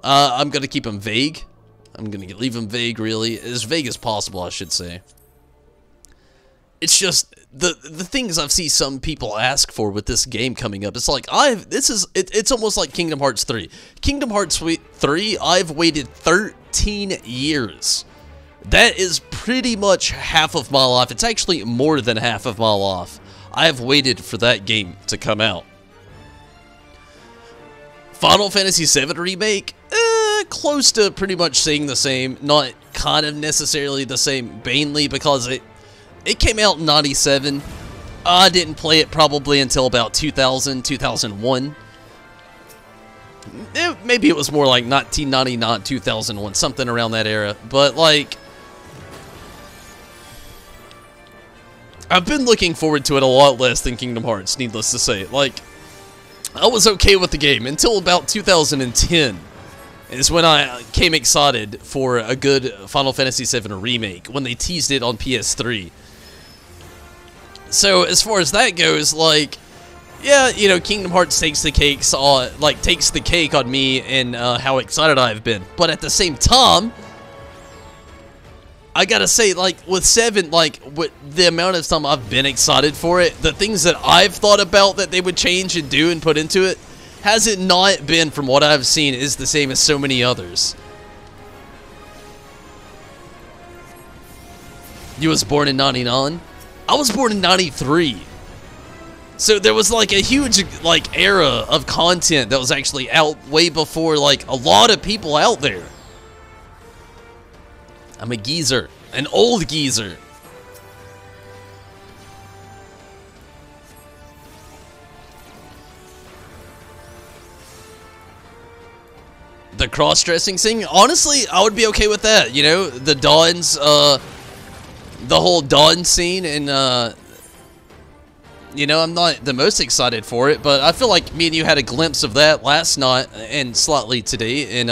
I'm going to keep them vague. I'm going to leave them vague, really. As vague as possible, I should say. It's just the things I've seen some people ask for with this game coming up. It's like it's almost like Kingdom Hearts 3. Kingdom Hearts 3, I've waited 13 years. That is pretty much half of my life. It's actually more than half of my life. I have waited for that game to come out. Final Fantasy VII Remake, close to pretty much saying the same. Not kind of necessarily the same, mainly because it came out in 97. I didn't play it probably until about 2000, 2001. Maybe it was more like 1999, 2001, something around that era. But, like, I've been looking forward to it a lot less than Kingdom Hearts, needless to say. Like, I was okay with the game until about 2010. Is when I came excited for a good Final Fantasy VII Remake, when they teased it on PS3. So, as far as that goes, like, yeah, Kingdom Hearts takes the cake on me and how excited I've been. But at the same time, I gotta say, like, with 7, like, with the amount of time I've been excited for it, the things that I've thought about that they would change and do and put into it, has it not been, from what I've seen, is the same as so many others. You was born in 99? I was born in 93. So there was like a huge like era of content that was actually out way before like a lot of people out there. I'm a geezer, an old geezer. The cross-dressing thing, honestly, I would be okay with that. The Dawn's, the whole Dawn scene, and I'm not the most excited for it, but I feel like me and you had a glimpse of that last night and slightly today in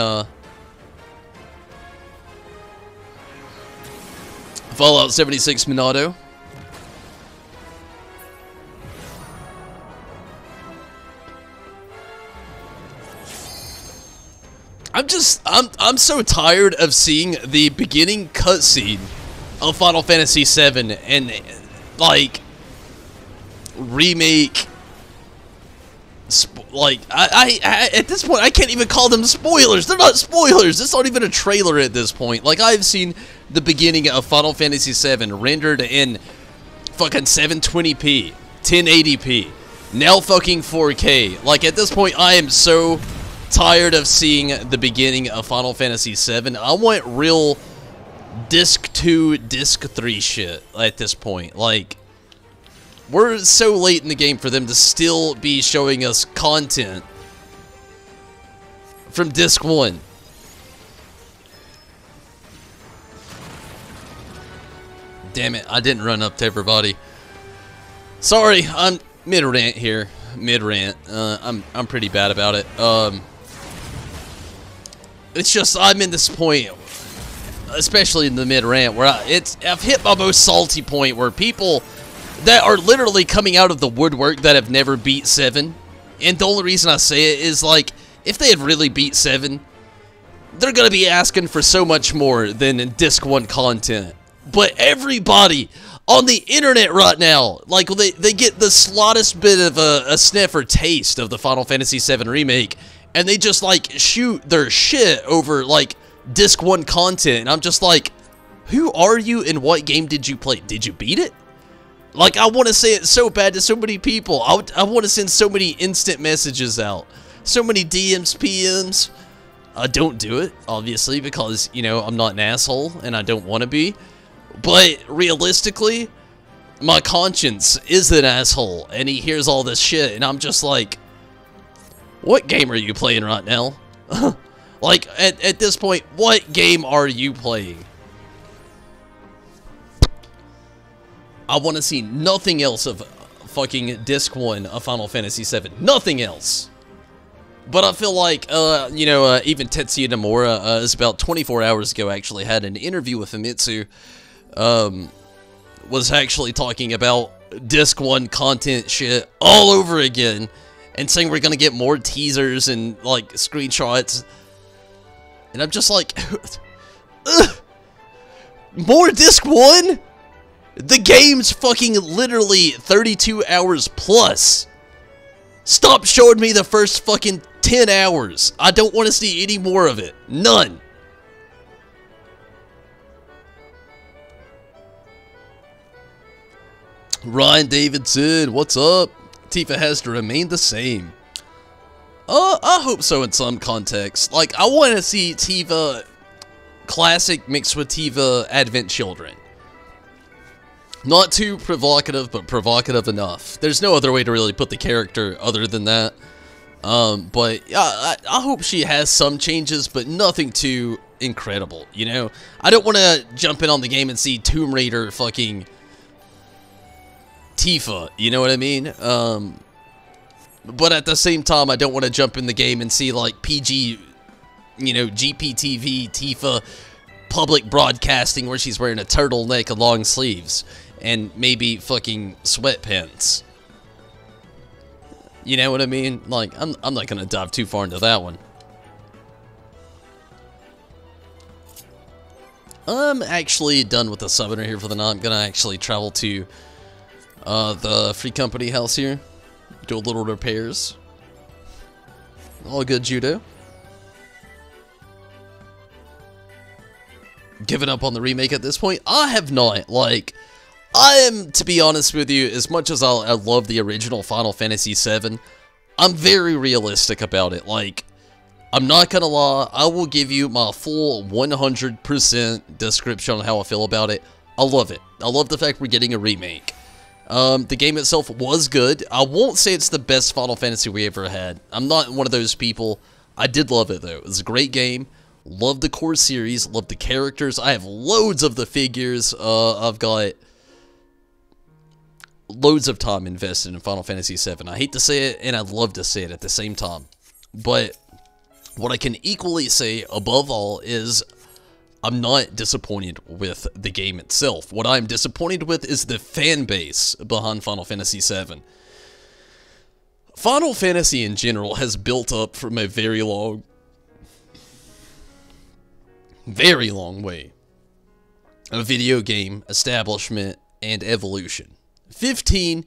Fallout 76 Minato. I'm so tired of seeing the beginning cutscene of Final Fantasy VII and like remake. I at this point I can't even call them spoilers. They're not spoilers. It's not even a trailer at this point. Like, I've seen the beginning of Final Fantasy VII rendered in fucking 720p, 1080p, now fucking 4K. Like, at this point I am so tired of seeing the beginning of Final Fantasy VII. I want real Disc 2, Disc 3 shit at this point. Like, We're so late in the game for them to still be showing us content from Disc 1. Damn it, I didn't run up to everybody. Sorry, I'm mid-rant here. Mid-rant. I'm pretty bad about it. It's just, I'm in this point, especially in the mid-rant, where I've hit my most salty point, where people that are literally coming out of the woodwork that have never beat 7, and the only reason I say it is, like, if they had really beat 7, they're gonna be asking for so much more than in Disc 1 content. But everybody on the internet right now, like, they get the slightest bit of a sniff or taste of the Final Fantasy VII Remake, and they just, like, shoot their shit over, like, Disc 1 content, and I'm just like, who are you and what game did you play? Did you beat it? Like, I want to say it so bad to so many people. I want to send so many instant messages out. So many DMs, PMs. I don't do it, obviously, because, you know, I'm not an asshole, and I don't want to be. But, realistically, my conscience is an asshole, and he hears all this shit, and I'm just like, what game are you playing right now? Like, at this point, what game are you playing? I want to see nothing else of fucking Disc 1 of Final Fantasy VII. Nothing else. But I feel like, you know, even Tetsuya Nomura, is about 24 hours ago, actually had an interview with Famitsu, was actually talking about Disc 1 content shit all over again, and saying we're gonna get more teasers and, like, screenshots. And I'm just like, more Disc 1? The game's fucking literally 32 hours plus. Stop showing me the first fucking 10 hours. I don't want to see any more of it. None. Ryan Davidson, what's up? Tifa has to remain the same. I hope so in some context. Like, I want to see Tifa Classic mixed with Tifa Advent Children. Not too provocative, but provocative enough. There's no other way to really put the character other than that. But yeah, I hope she has some changes, but nothing too incredible, you know? I don't want to jump in on the game and see Tomb Raider fucking Tifa, you know what I mean? But at the same time, I don't want to jump in the game and see, like, PG, you know, GPTV Tifa public broadcasting where she's wearing a turtleneck and long sleeves. And maybe fucking sweatpants. You know what I mean? Like, I'm not gonna dive too far into that one. I'm actually done with the summoner here for the night. I'm gonna actually travel to the Free Company house here. Do a little repairs. All good, Judo. Given up on the remake at this point? I have not. Like, I am, to be honest with you, as much as I love the original Final Fantasy VII, I'm very realistic about it. Like, I'm not gonna lie, I will give you my full 100% description on how I feel about it. I love it. I love the fact we're getting a remake. The game itself was good. I won't say it's the best Final Fantasy we ever had. I'm not one of those people. I did love it, though. It was a great game. Love the core series. Love the characters. I have loads of the figures. I've got loads of time invested in Final Fantasy VII. I hate to say it, and I'd love to say it at the same time. But what I can equally say, above all, is I'm not disappointed with the game itself. What I'm disappointed with is the fan base behind Final Fantasy VII. Final Fantasy in general has built up from a very long way of video game establishment and evolution. 15,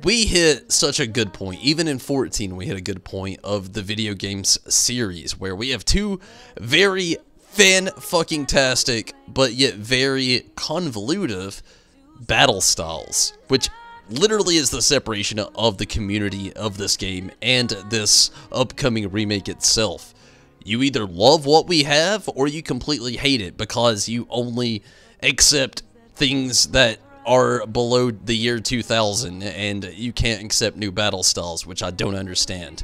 we hit such a good point. Even in 14, we hit a good point of the video games series, where we have two very fan-fucking-tastic, but yet very convolutive battle styles, which literally is the separation of the community of this game and this upcoming remake itself. You either love what we have, or you completely hate it because you only accept things that are below the year 2000, and you can't accept new battle styles, which I don't understand.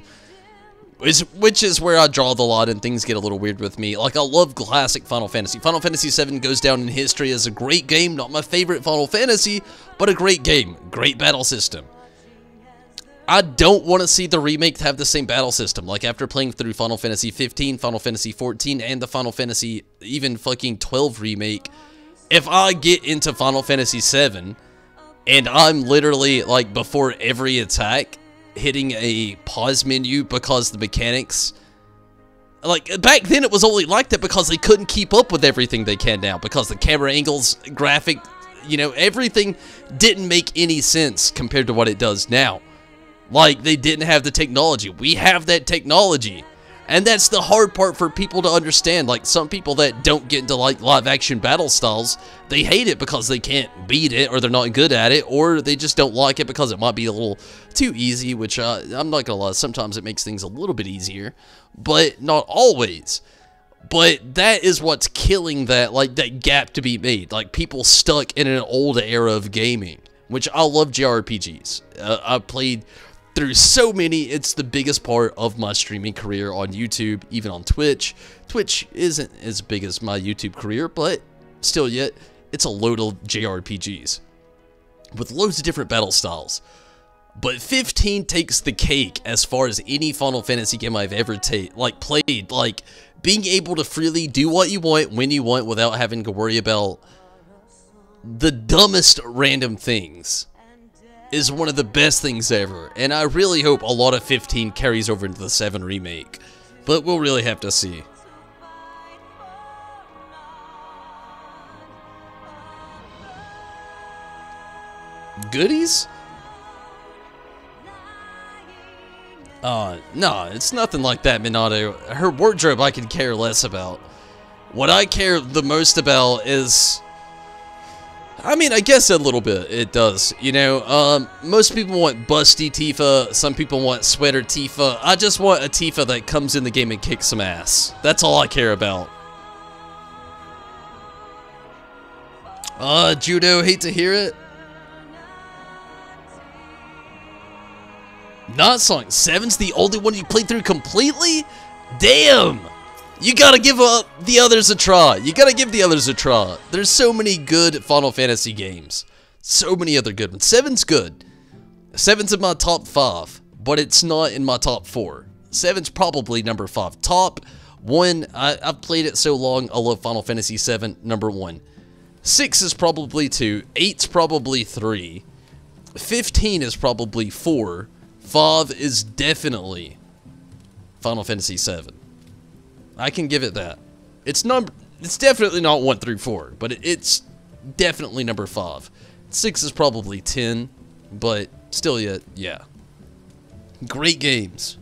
Which is where I draw the line and things get a little weird with me. Like, I love classic Final Fantasy. Final Fantasy VII goes down in history as a great game. Not my favorite Final Fantasy, but a great game. Great battle system. I don't want to see the remake have the same battle system. Like, after playing through Final Fantasy 15, Final Fantasy 14, and the Final Fantasy even fucking 12 remake, if I get into Final Fantasy 7, and I'm literally, like, before every attack, hitting a pause menu because the mechanics, like, back then it was only like that because they couldn't keep up with everything they can now, because the camera angles, graphic, you know, everything didn't make any sense compared to what it does now. Like, they didn't have the technology. We have that technology, and that's the hard part for people to understand. Like, some people that don't get into, like, live action battle styles, they hate it because they can't beat it, or they're not good at it, or they just don't like it because it might be a little too easy, which I'm not gonna lie, sometimes it makes things a little bit easier, but not always. But that is what's killing that, like, that gap to be made. Like, people stuck in an old era of gaming, which I love JRPGs. I've played through so many. It's the biggest part of my streaming career on YouTube, even on Twitch. Twitch isn't as big as my YouTube career, but still yet, it's a load of JRPGs with loads of different battle styles. But 15 takes the cake as far as any Final Fantasy game I've ever played. Like, being able to freely do what you want, when you want, without having to worry about the dumbest random things, is one of the best things ever. And I really hope a lot of 15 carries over into the 7 remake. But we'll really have to see. Goodies? No, it's nothing like that, Minato. Her wardrobe I could care less about. What I care the most about is, I mean, I guess a little bit, it does. You know, most people want busty Tifa, some people want sweater Tifa. I just want a Tifa that comes in the game and kicks some ass. That's all I care about. Judo, hate to hear it. Not Sonic 7's the only one you played through completely? Damn! You gotta give the others a try. You gotta give the others a try. There's so many good Final Fantasy games. So many other good ones. 7's good. 7's in my top 5, but it's not in my top 4. 7's probably number 5. Top 1, I've played it so long, I love Final Fantasy 7, number 1. 6 is probably 2. 8's probably 3. 15 is probably 4. 5 is definitely Final Fantasy 7. I can give it that. It's definitely not 1 through 4, but it's definitely number 5. 6 is probably 10, but still yet, yeah. Great games.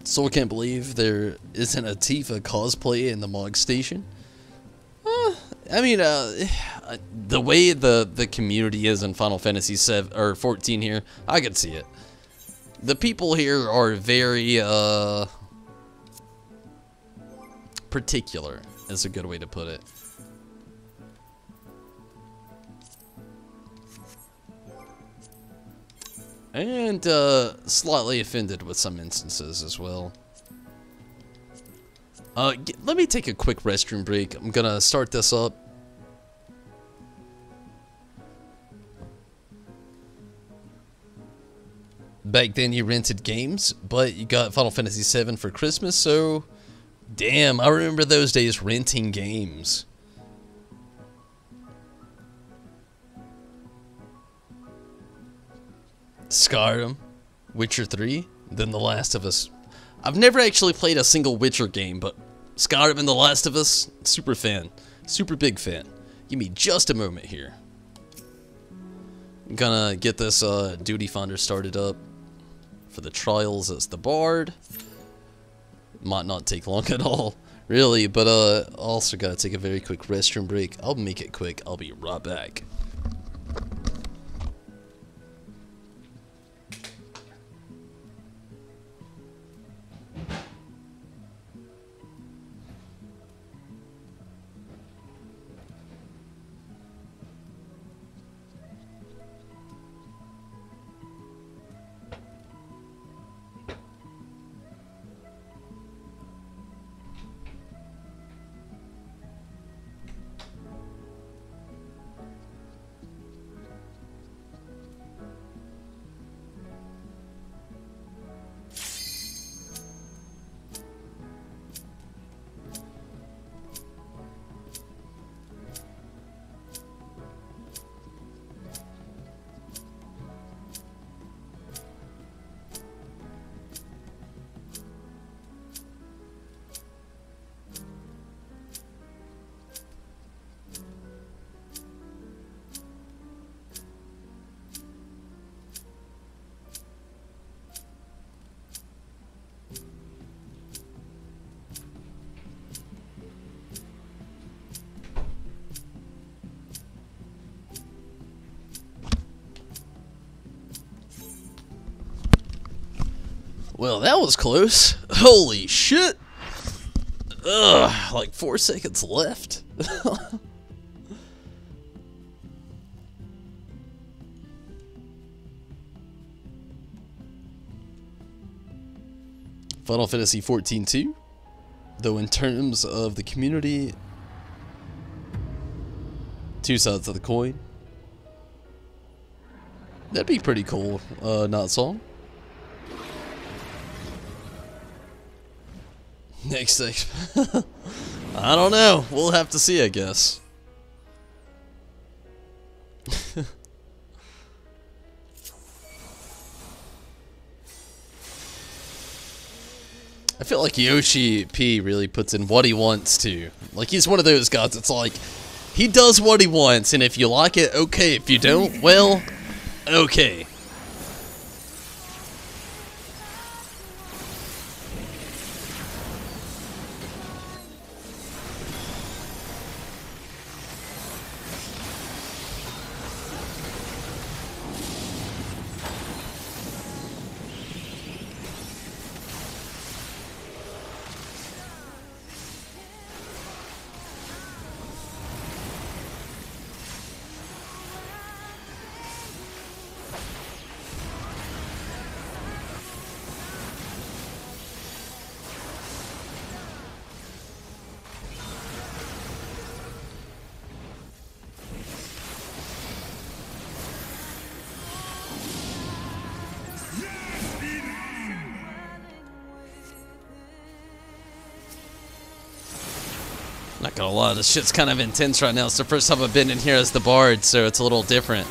So I can't believe there isn't a Tifa cosplay in the Mog Station. I mean, the way the community is in Final Fantasy 7 or 14 here, I could see it. The people here are very particular, is a good way to put it. And slightly offended with some instances as well. Let me take a quick restroom break. I'm gonna start this up. Back then you rented games, but you got Final Fantasy VII for Christmas, so damn, I remember those days renting games. Skyrim, Witcher 3, then The Last of Us. I've never actually played a single Witcher game, but Skyrim and The Last of Us, super fan. Super big fan. Give me just a moment here. I'm gonna get this duty finder started up for the trials as the bard. Might not take long at all, really, but also gotta take a very quick restroom break. I'll make it quick. I'll be right back. Well, that was close. Holy shit! Ugh, like 4 seconds left. Final Fantasy 14-2, though in terms of the community, two sides of the coin. That'd be pretty cool, not song. Next thing. I don't know. We'll have to see, I guess. I feel like Yoshi P really puts in what he wants to. Like, he's one of those guys, it's like, he does what he wants, and if you like it, okay. If you don't, well, okay. Not gonna lie, this shit's kind of intense right now. It's the first time I've been in here as the bard, so it's a little different.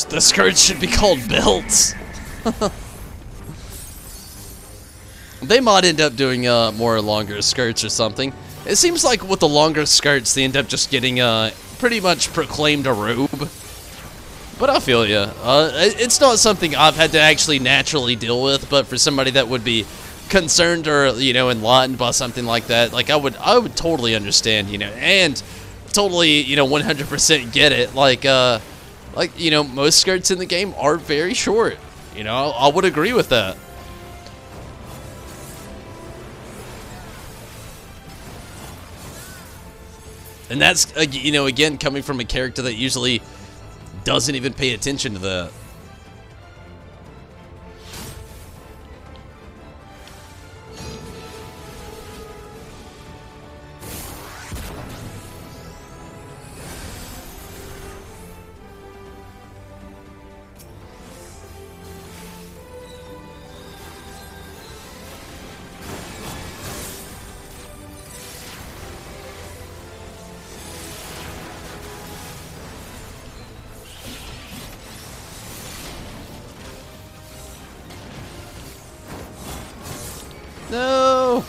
The skirts should be called belts. They might end up doing more longer skirts or something. It seems like with the longer skirts, they end up just getting pretty much proclaimed a robe. But I feel ya. It's not something I've had to actually naturally deal with, but for somebody that would be concerned or, you know, enlightened by something like that, like I would totally understand, you know, and totally, you know, 100% get it. Like, you know, most skirts in the game are very short. You know, I would agree with that. And that's, you know, again, coming from a character that usually doesn't even pay attention to that. No!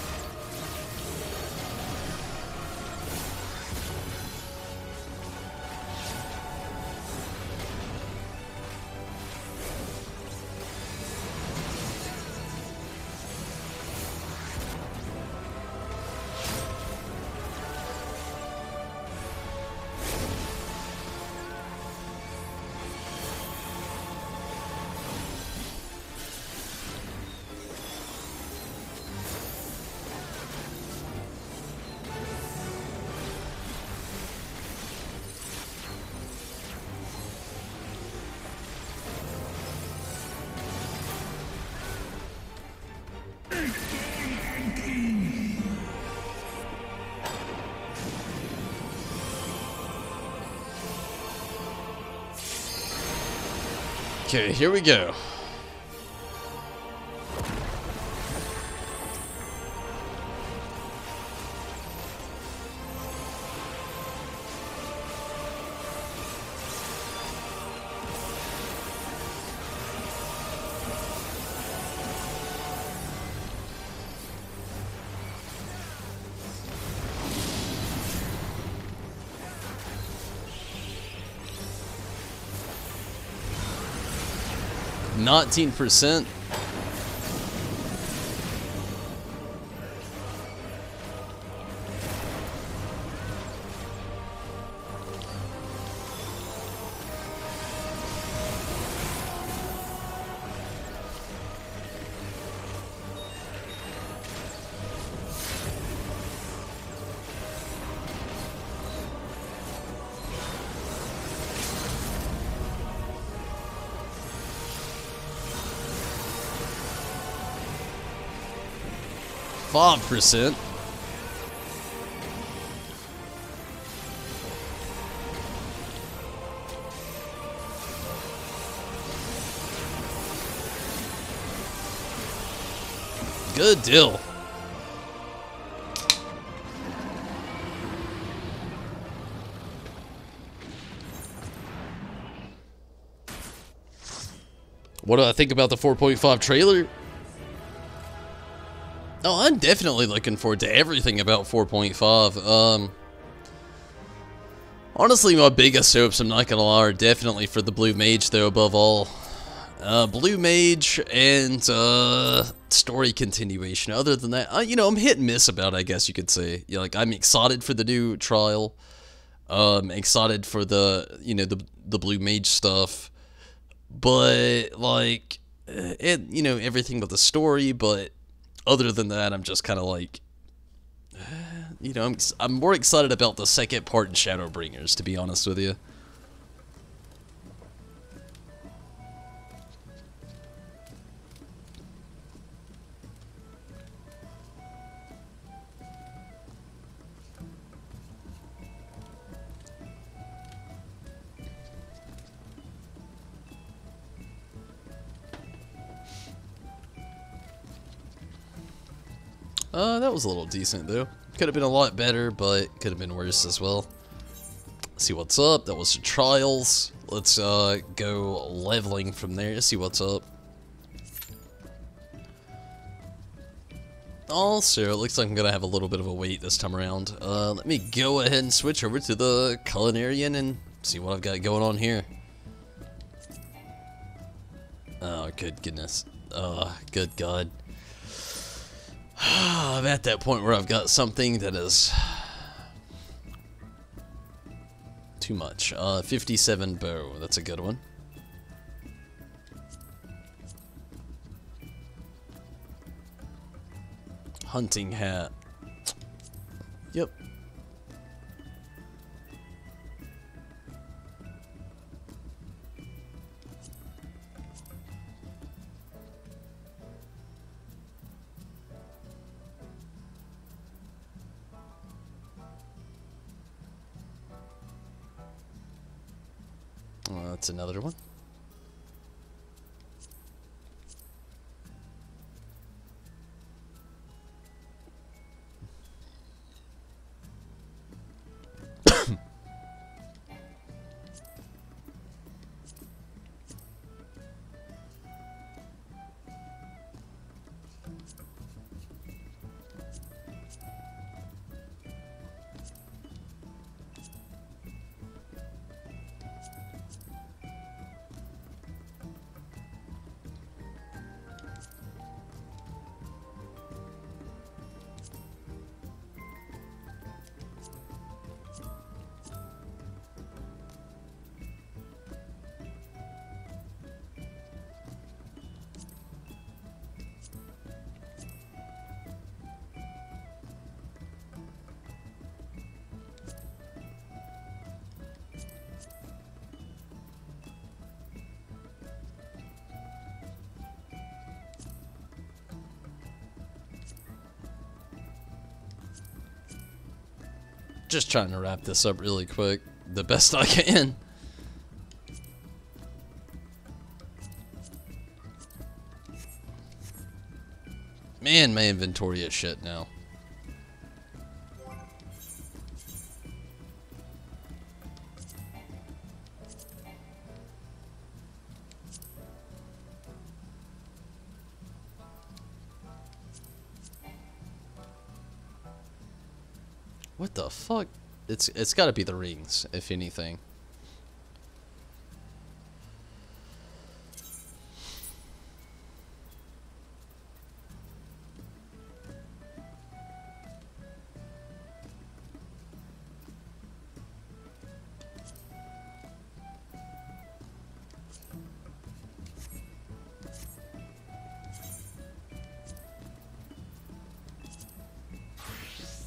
Okay, here we go. Not 19%. %. Good deal. What do I think about the 4.5 trailer? Oh, I'm definitely looking forward to everything about 4.5. Honestly, my biggest hopes, I'm not gonna lie, are definitely for the Blue Mage, though, above all. Blue Mage and story continuation. Other than that, you know, I'm hit and miss about it, I guess you could say. You know, like, I'm excited for the new trial. Excited for the, you know, the Blue Mage stuff. But, like, you know, everything with the story, but other than that, I'm just kind of like, you know, I'm more excited about the second part in Shadowbringers, to be honest with you. That was a little decent, though. Could have been a lot better, but could have been worse as well. Let's see what's up. That was the trials. Let's go leveling from there. See what's up. Also, it looks like I'm gonna have a little bit of a wait this time around. Let me go ahead and switch over to the Culinarian and see what I've got going on here. Oh, good goodness. Oh, good God. I'm at that point where I've got something that is too much. 57 bow, that's a good one. Hunting hat. Yep. That's another one. Just trying to wrap this up really quick, the best I can. Man, my inventory is shit now. What the fuck? It's gotta be the rings, if anything.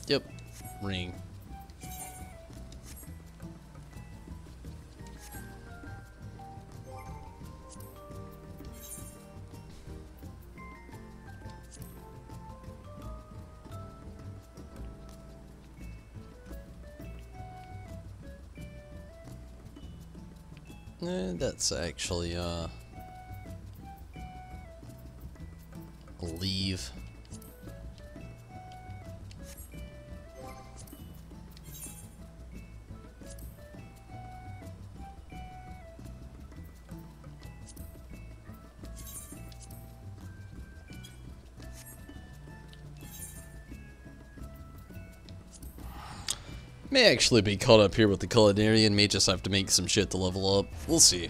Yep, ring. That's actually leave. May actually be caught up here with the culinarian, may just have to make some shit to level up. We'll see.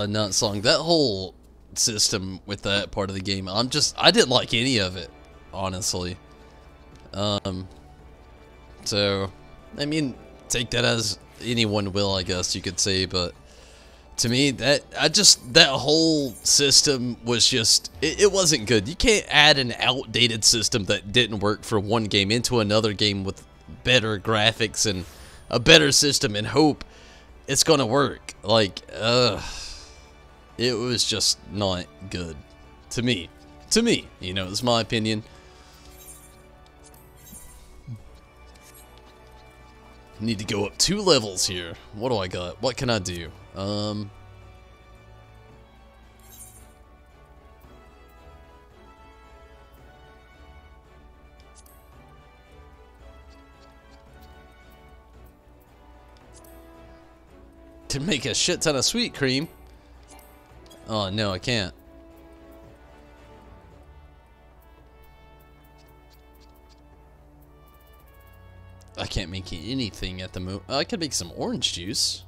Not song. That whole system with that part of the game, I didn't like any of it, honestly. So, I mean, take that as anyone will, I guess you could say, but to me, that whole system was just, it wasn't good. You can't add an outdated system that didn't work for one game into another game with better graphics and a better system and hope it's gonna work. Like, it was just not good. To me. You know, it's my opinion. Need to go up 2 levels here. What do I got? What can I do? Can make a shit ton of sweet cream. Oh, no, I can't. I can't make anything at the moment. I could make some orange juice.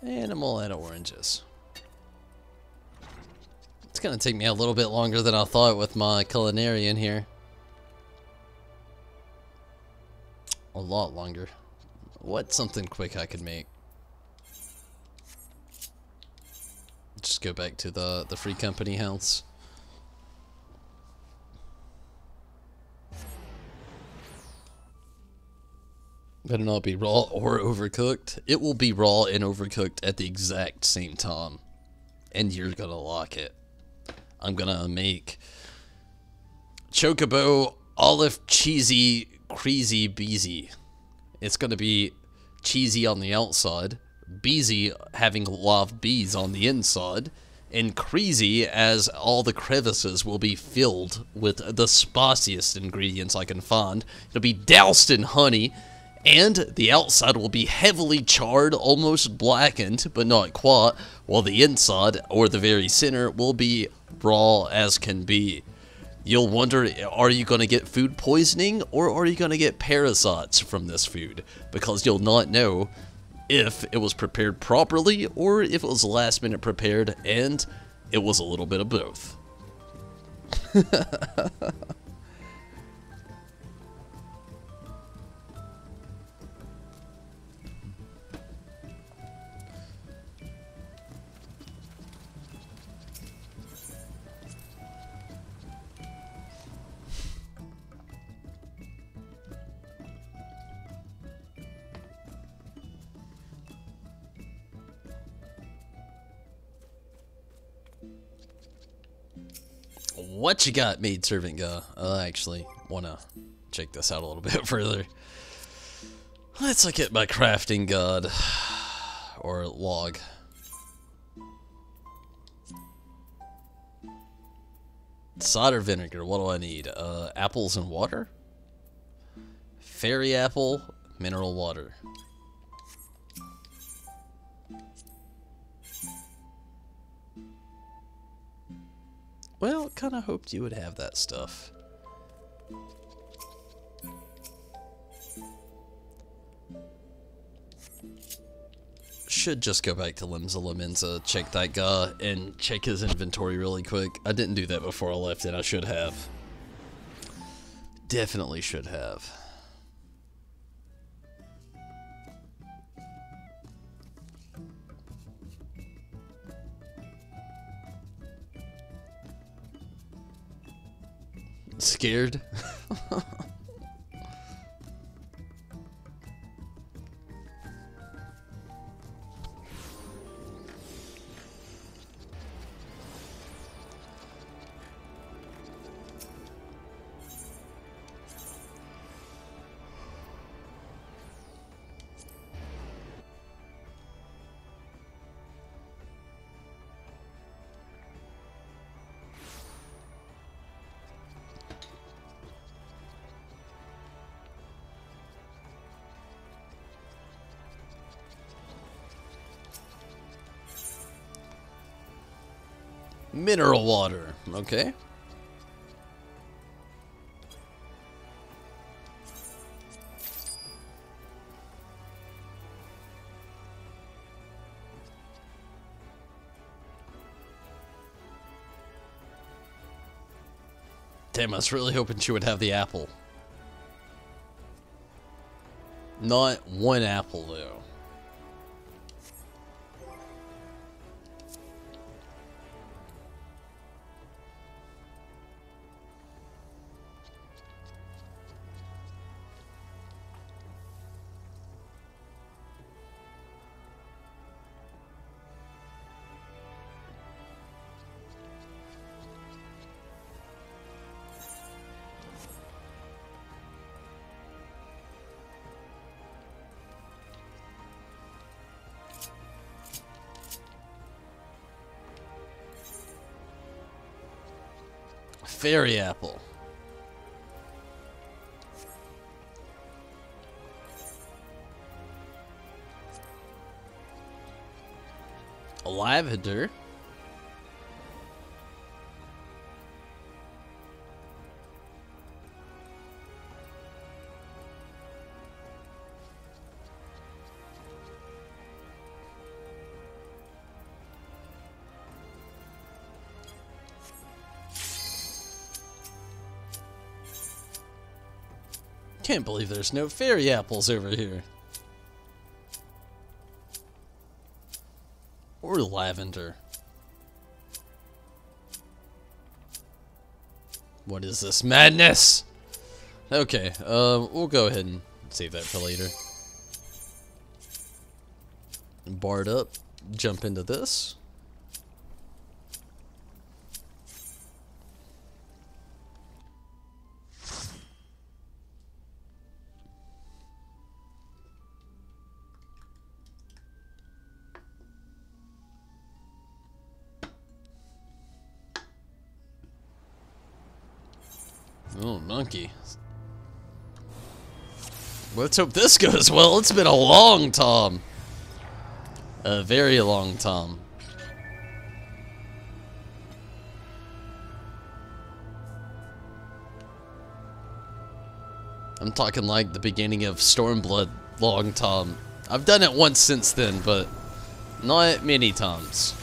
And I'm all out of oranges. It's gonna take me a little bit longer than I thought with my culinarian here. A lot longer. What's something quick I could make? Just go back to the free company house. Better not be raw or overcooked. It will be raw and overcooked at the exact same time. And you're gonna like it. I'm gonna make chocobo olive cheesy crazy beezy. it's going to be cheesy on the outside, beesy having a lot of bees on the inside, and crazy as all the crevices will be filled with the spiciest ingredients I can find. It'll be doused in honey, and the outside will be heavily charred, almost blackened, but not quite, while the inside, or the very center, will be raw as can be. You'll wonder, are you going to get food poisoning, or are you going to get parasites from this food? Because you'll not know if it was prepared properly, or if it was last minute prepared, and it was a little bit of both. What you got, maidservant guy? I actually want to check this out a little bit further. Let's look at my crafting guide, or log. Cider vinegar, what do I need? Apples and water? Fairy apple, mineral water. Well, kind of hoped you would have that stuff. Should just go back to Limsa Limenza, check that guy, and check his inventory really quick. I didn't do that before I left, and I should have. Definitely should have. Scared? Mineral water, okay. Damn, I was really hoping she would have the apple. Not one apple, though. Fairy apple. A lavender. Can't believe there's no fairy apples over here. Or lavender. What is this madness? Okay, we'll go ahead and save that for later. Barred up, jump into this. Oh, monkey. Let's hope this goes well. It's been a long time. A very long time. I'm talking like the beginning of Stormblood long time. I've done it once since then, but not many times.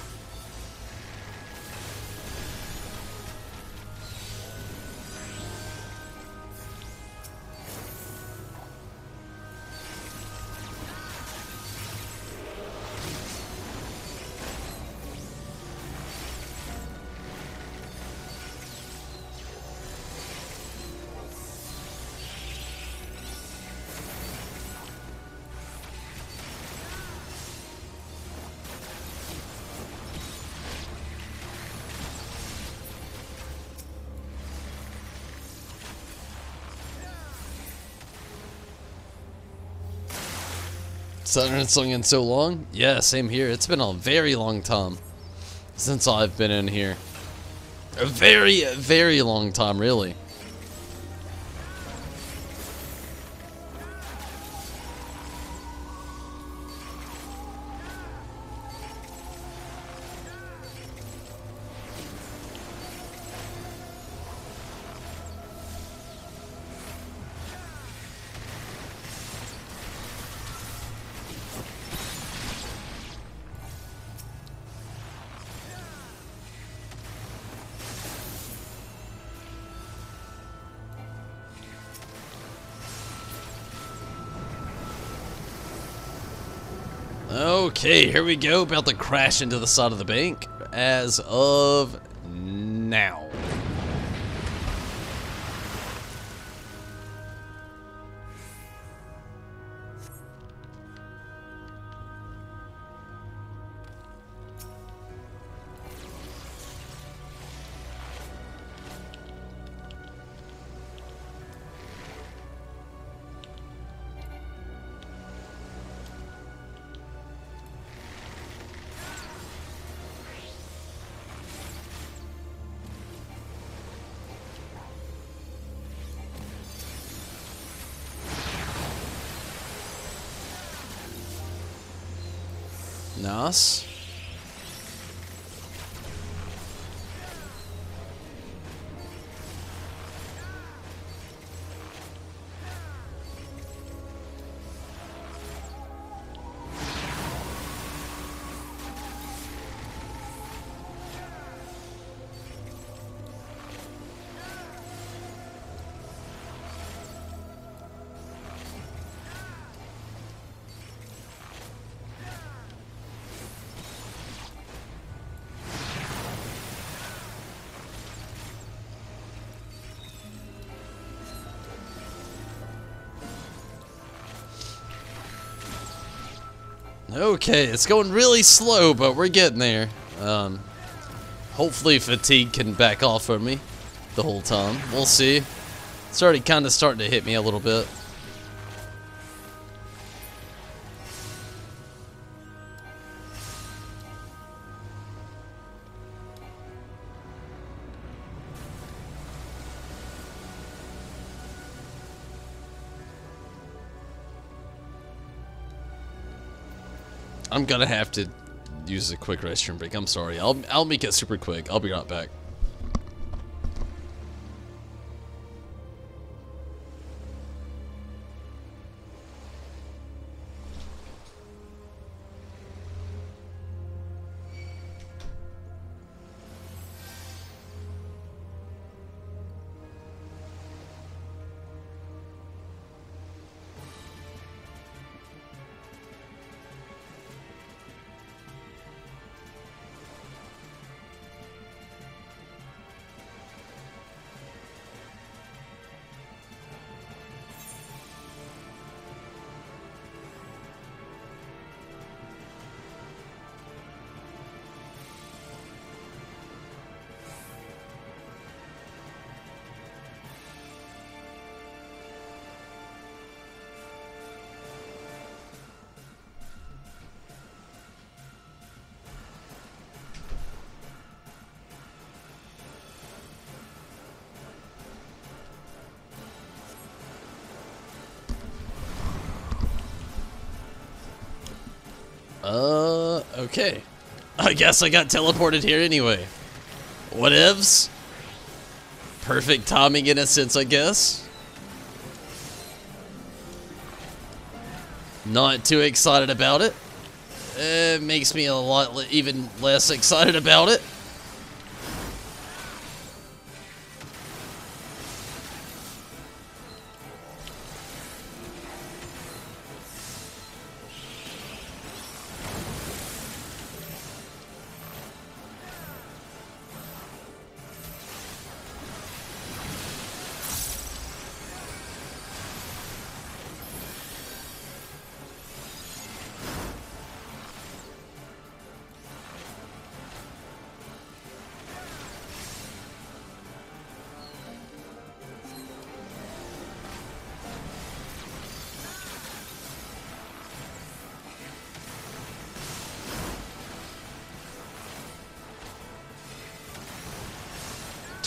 Southern Song in so long? Yeah, same here. It's been a very long time since I've been in here. A very, very long time, really. Okay, here we go. About to crash into the side of the bank as of now. Nice. Okay, it's going really slow, but we're getting there. Hopefully fatigue can back off from me the whole time. We'll see. It's already kind of starting to hit me a little bit. I'm gonna have to use a quick restroom break. I'm sorry. I'll make it super quick. I'll be right back. Okay. I guess I got teleported here anyway. Whatevs. Perfect timing in a sense, I guess. Not too excited about it. It makes me a lot even less excited about it.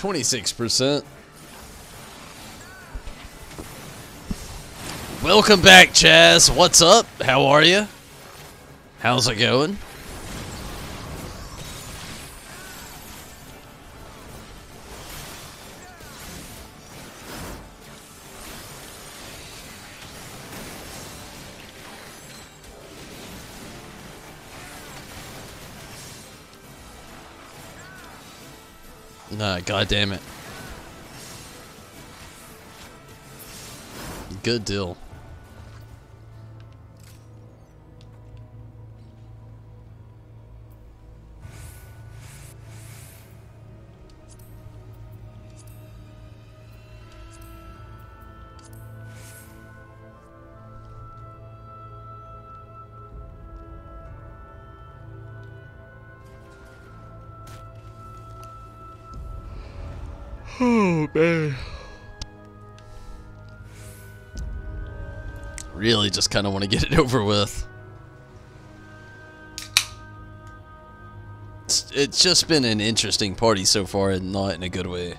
%. Welcome back, Chaz. What's up? How are you? How's it going? Nah, goddamn it. Good deal. Oh, man. Really just kind of want to get it over with. It's just been an interesting party so far, and not in a good way.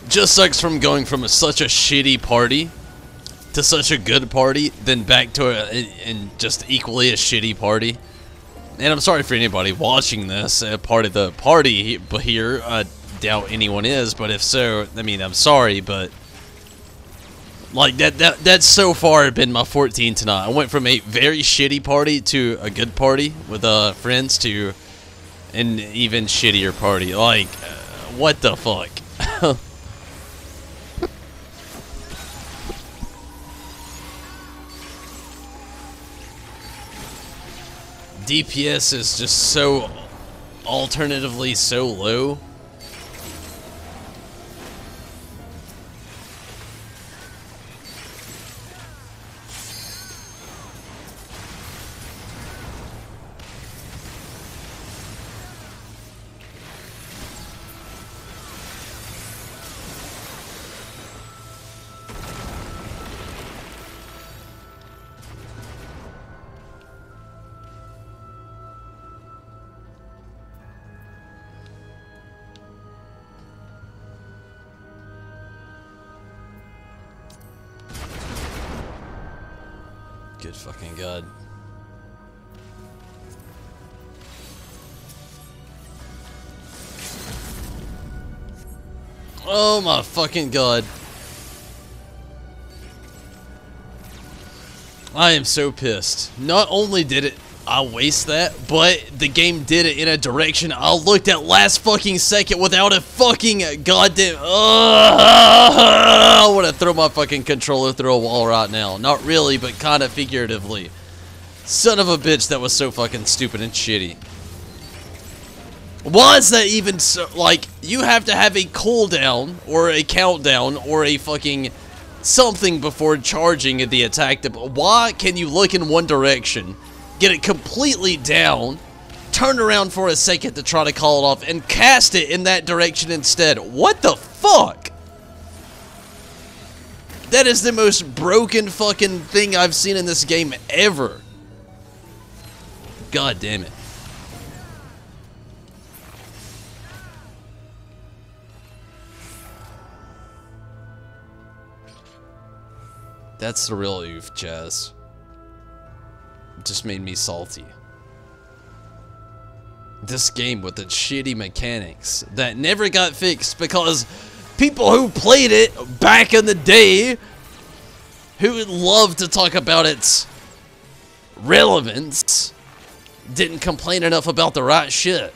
Just sucks from going from such a shitty party to such a good party, then back to and just equally a shitty party. And I'm sorry for anybody watching this, part of the party here. I doubt anyone is, but if so, I mean, I'm sorry, but like that's so far been my 14 tonight. I went from a very shitty party to a good party with friends to an even shittier party. Like, what the fuck? DPS is just so alternatively so low. Good fucking god. Oh my fucking god. I am so pissed. Not only did I waste that, but the game did it in a direction I looked at last fucking second without a fucking goddamn... I want to throw my fucking controller through a wall right now. Not really, but kind of figuratively. Son of a bitch, that was so fucking stupid and shitty. Why is that even so... Like, you have to have a cooldown, or a countdown, or a fucking... something before charging the attack. Why can you look in one direction, get it completely down, turn around for a second to try to call it off, and cast it in that direction instead? What the fuck? That is the most broken fucking thing I've seen in this game ever. God damn it. That's the real oof, Jazz. It just made me salty. This game with its shitty mechanics that never got fixed because people who played it back in the day, who would love to talk about its relevance, didn't complain enough about the right shit.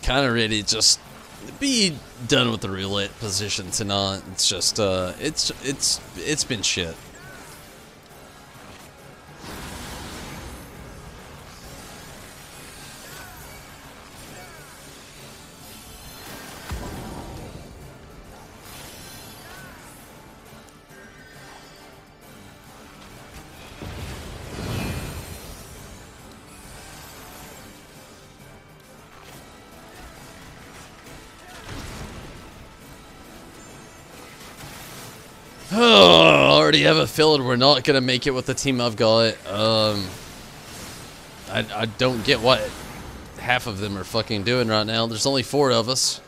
Kind of ready to just be done with the roulette position tonight. It's just it's been shit. I already have a feeling we're not gonna make it with the team I've got. I don't get what half of them are fucking doing right now. There's only 4 of us.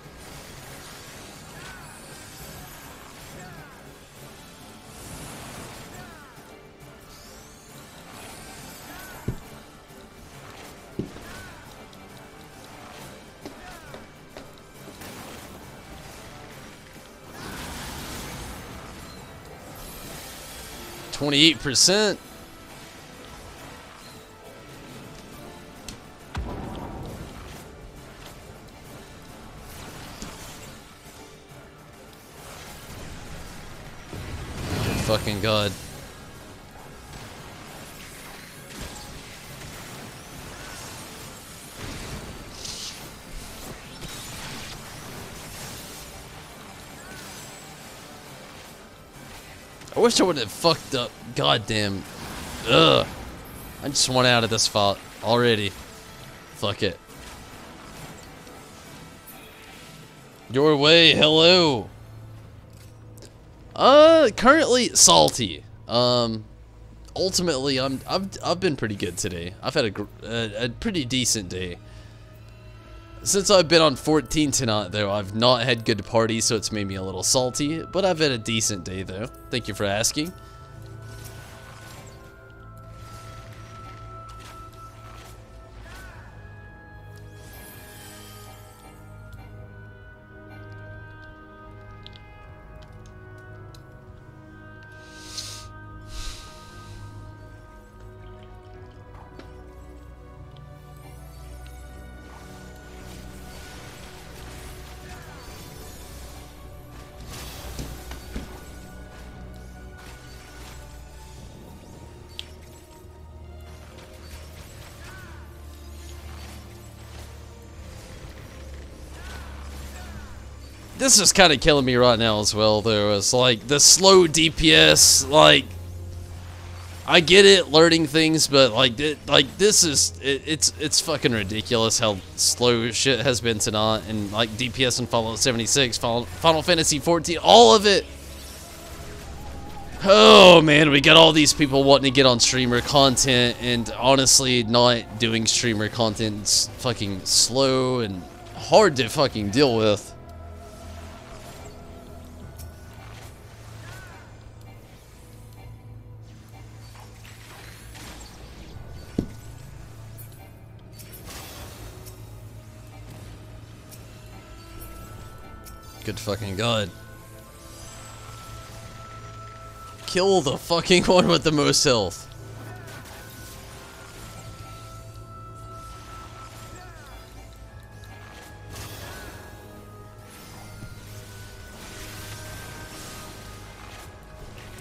%. Good fucking God. I wish I would have fucked up. Goddamn. Ugh. I just want out of this fight already. Fuck it. Your way, hello. Currently salty. Ultimately, I've been pretty good today. I've had a pretty decent day. Since I've been on 14 tonight, though, I've not had good parties, so it's made me a little salty. But I've had a decent day, though. Thank you for asking. This is kind of killing me right now as well, though. It's like the slow DPS. Like, I get it, learning things, but like, this is it's fucking ridiculous how slow shit has been tonight. And like DPS in Fallout 76, Final Fantasy 14, all of it. Oh man, we got all these people wanting to get on streamer content, and honestly, not doing streamer content is fucking slow and hard to fucking deal with. Good fucking God. Kill the fucking one with the most health.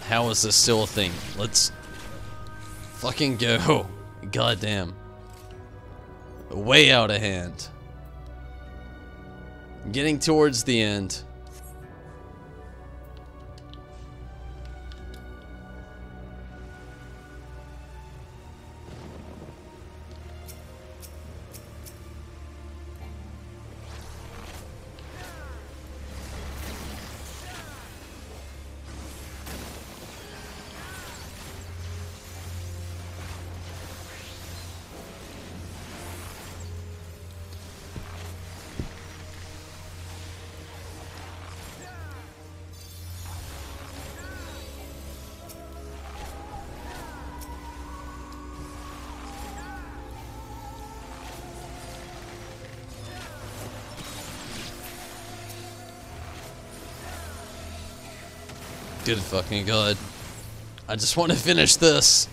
How is this still a thing? Let's fucking go. Goddamn. Way out of hand. Getting towards the end. Good fucking god. I just want to finish this.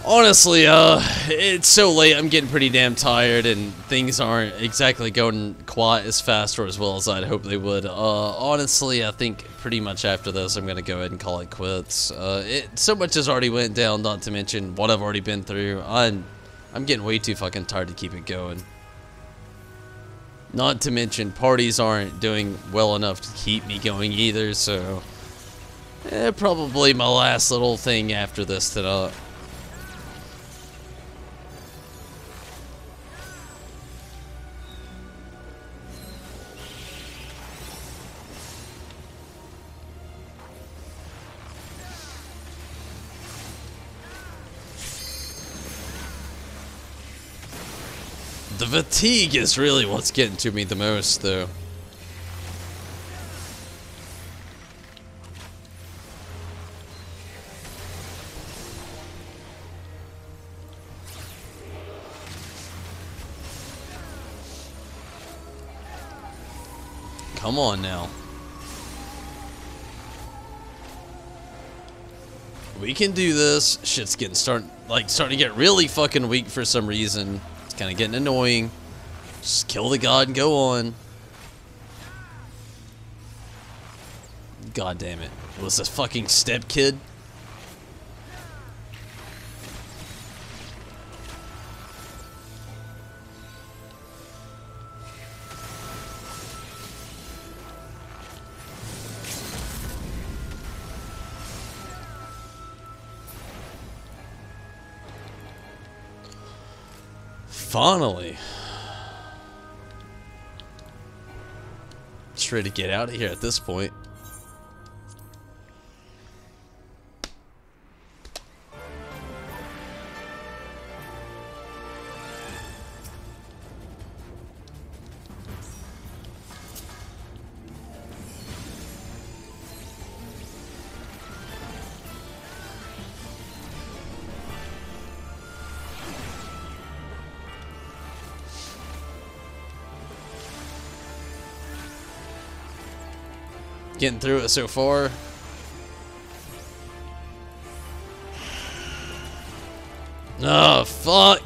Honestly, it's so late, I'm getting pretty damn tired, and things aren't exactly going quite as fast or as well as I'd hope they would. Honestly, I think pretty much after this, I'm gonna go ahead and call it quits. So much has already went down, not to mention what I've already been through. I'm getting way too fucking tired to keep it going. Not to mention, parties aren't doing well enough to keep me going either, so... probably my last little thing after this tonight. The fatigue is really what's getting to me the most, though. Come on now. We can do this. Shit's getting starting to get really fucking weak for some reason. It's kind of getting annoying. Just kill the god and go on. God damn it. It was this fucking step kid. Finally. Just ready to get out of here at this point. Getting through it so far. Oh, fuck.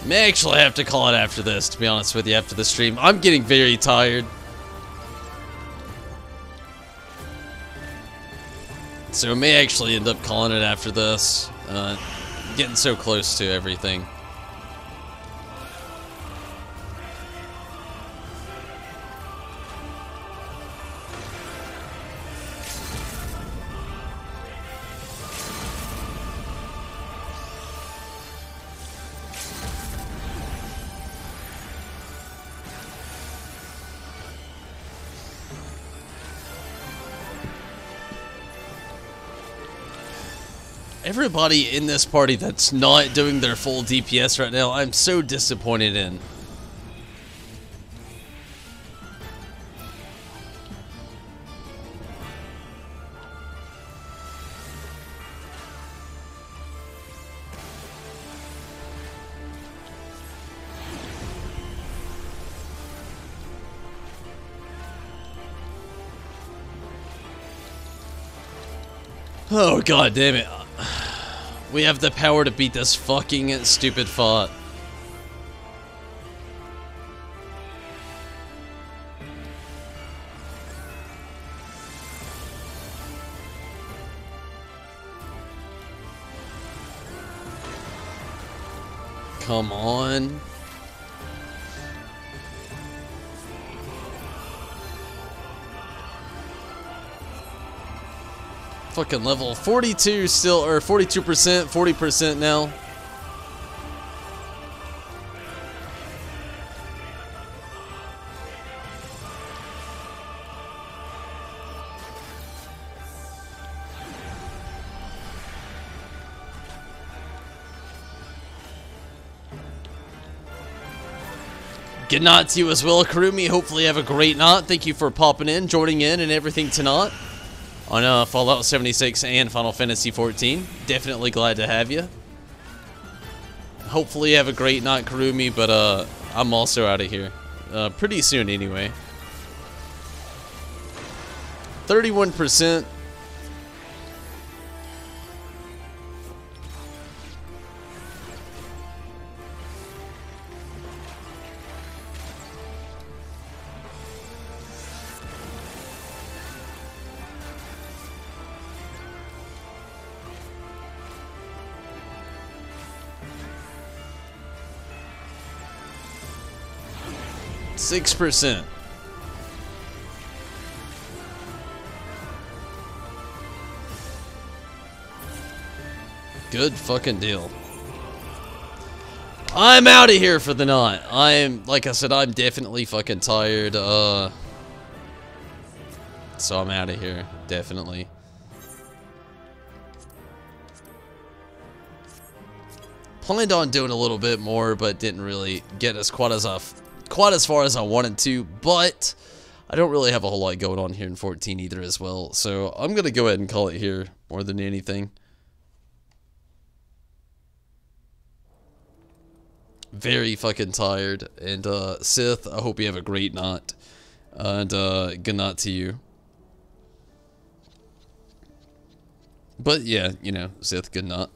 May actually have to call it after this, to be honest with you, after the stream. I'm getting very tired. So I may actually end up calling it after this. Getting so close to everything. Everybody in this party that's not doing their full DPS right now, I'm so disappointed in. Oh, god damn it. We have the power to beat this fucking stupid fight. Come on. Fucking level 42 still, or 42%, 40% now. Good night to you as well, Kurumi. Hopefully you have a great night. Thank you for popping in, joining in, and everything tonight on Fallout 76 and Final Fantasy 14. Definitely glad to have you. Hopefully you have a great night, Kurumi, but I'm also out of here. Pretty soon anyway. 31%. %. Good fucking deal. I'm out of here for the night. Like I said, I'm definitely fucking tired. So I'm out of here, definitely. Planned on doing a little bit more, but didn't really get us quite as far as I wanted to, but I don't really have a whole lot going on here in 14 either as well, so I'm gonna go ahead and call it here more than anything. Very fucking tired, and Sith, I hope you have a great night, and good night to you. But yeah, you know, Sith, good night,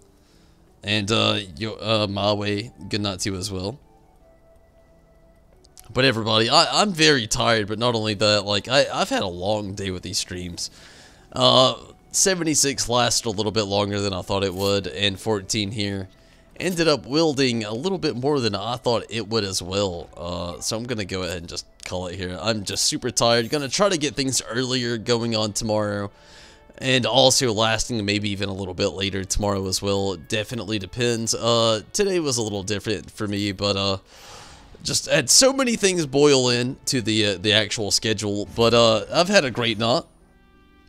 and my way, good night to you as well. But everybody, I'm very tired, but not only that, like, I've had a long day with these streams. 76 lasted a little bit longer than I thought it would, and 14 here ended up wielding a little bit more than I thought it would as well. So I'm going to go ahead and just call it here. I'm just super tired. Going to try to get things earlier going on tomorrow, and also lasting maybe even a little bit later tomorrow as well. It definitely depends. Today was a little different for me, but just had so many things boil in to the actual schedule. But I've had a great night.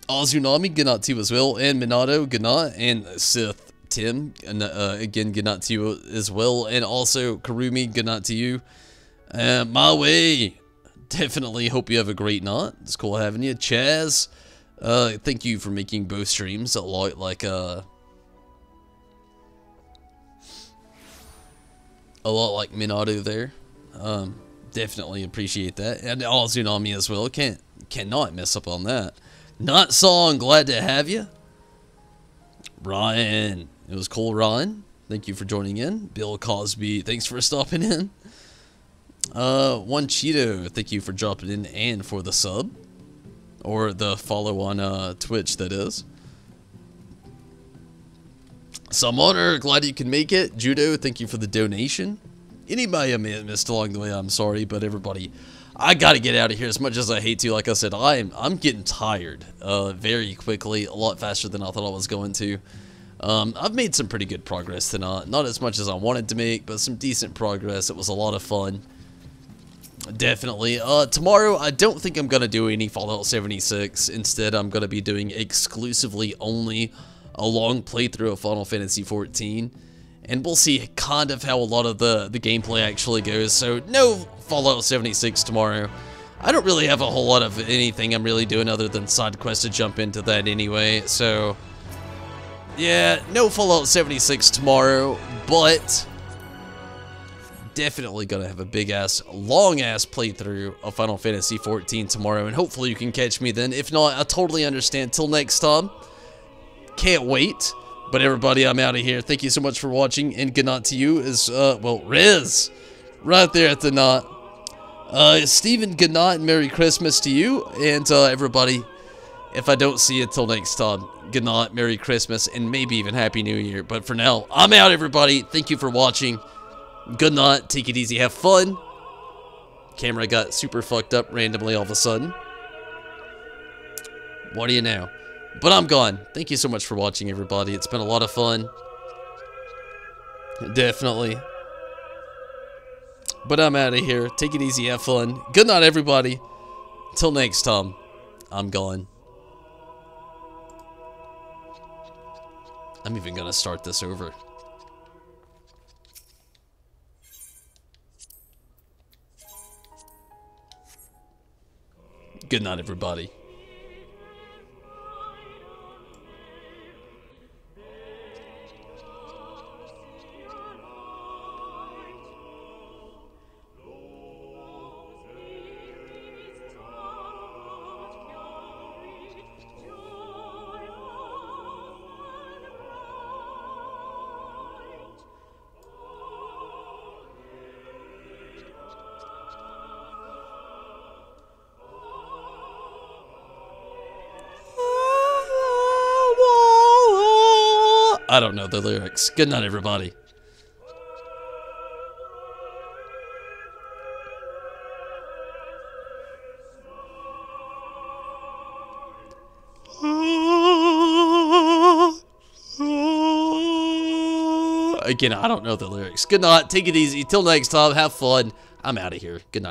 Azunami, good night to you as well, and Minato, good night, and Sith Tim, and again, good night to you as well, and also Kurumi, good night to you. My way, definitely hope you have a great night. It's cool having you. Chaz, thank you for making both streams a lot like Minato there. Definitely appreciate that, and Azunami as well. Cannot mess up on that. Not Song, glad to have you. Ryan, it was cool, Ryan. Thank you for joining in. Bill Cosby, thanks for stopping in. One Cheeto, thank you for dropping in and for the sub. Or the follow on Twitch, that is. Some honor, glad you can make it. Judo, thank you for the donation. Anybody I may have missed along the way, I'm sorry, but everybody, I gotta get out of here as much as I hate to. Like I said, I'm getting tired very quickly, a lot faster than I thought I was going to. I've made some pretty good progress tonight. Not as much as I wanted to make, but some decent progress. It was a lot of fun. Definitely. Tomorrow, I don't think I'm gonna do any Fallout 76. Instead, I'm gonna be doing exclusively only a long playthrough of Final Fantasy 14. And we'll see kind of how a lot of the gameplay actually goes. So, no Fallout 76 tomorrow. I don't really have a whole lot of anything I'm really doing other than side quests to jump into that anyway. So, yeah, no Fallout 76 tomorrow, but definitely gonna have a big-ass, long-ass playthrough of Final Fantasy 14 tomorrow, and hopefully you can catch me then. If not, I totally understand. Till next time, can't wait. But everybody, I'm out of here. Thank you so much for watching, and good night to you as, well, Riz, right there at the knot. Steven, good night and Merry Christmas to you, and everybody, if I don't see you till next time, good night, Merry Christmas, and maybe even Happy New Year. But for now, I'm out, everybody. Thank you for watching. Good night. Take it easy. Have fun. Camera got super fucked up randomly all of a sudden. What do you know? But I'm gone. Thank you so much for watching, everybody. It's been a lot of fun. Definitely. But I'm out of here. Take it easy. Have fun. Good night, everybody. Till next time, I'm gone. I'm even gonna start this over. Good night, everybody. I don't know the lyrics. Good night, everybody. Again, I don't know the lyrics. Good night. Take it easy. Till next time. Have fun. I'm out of here. Good night.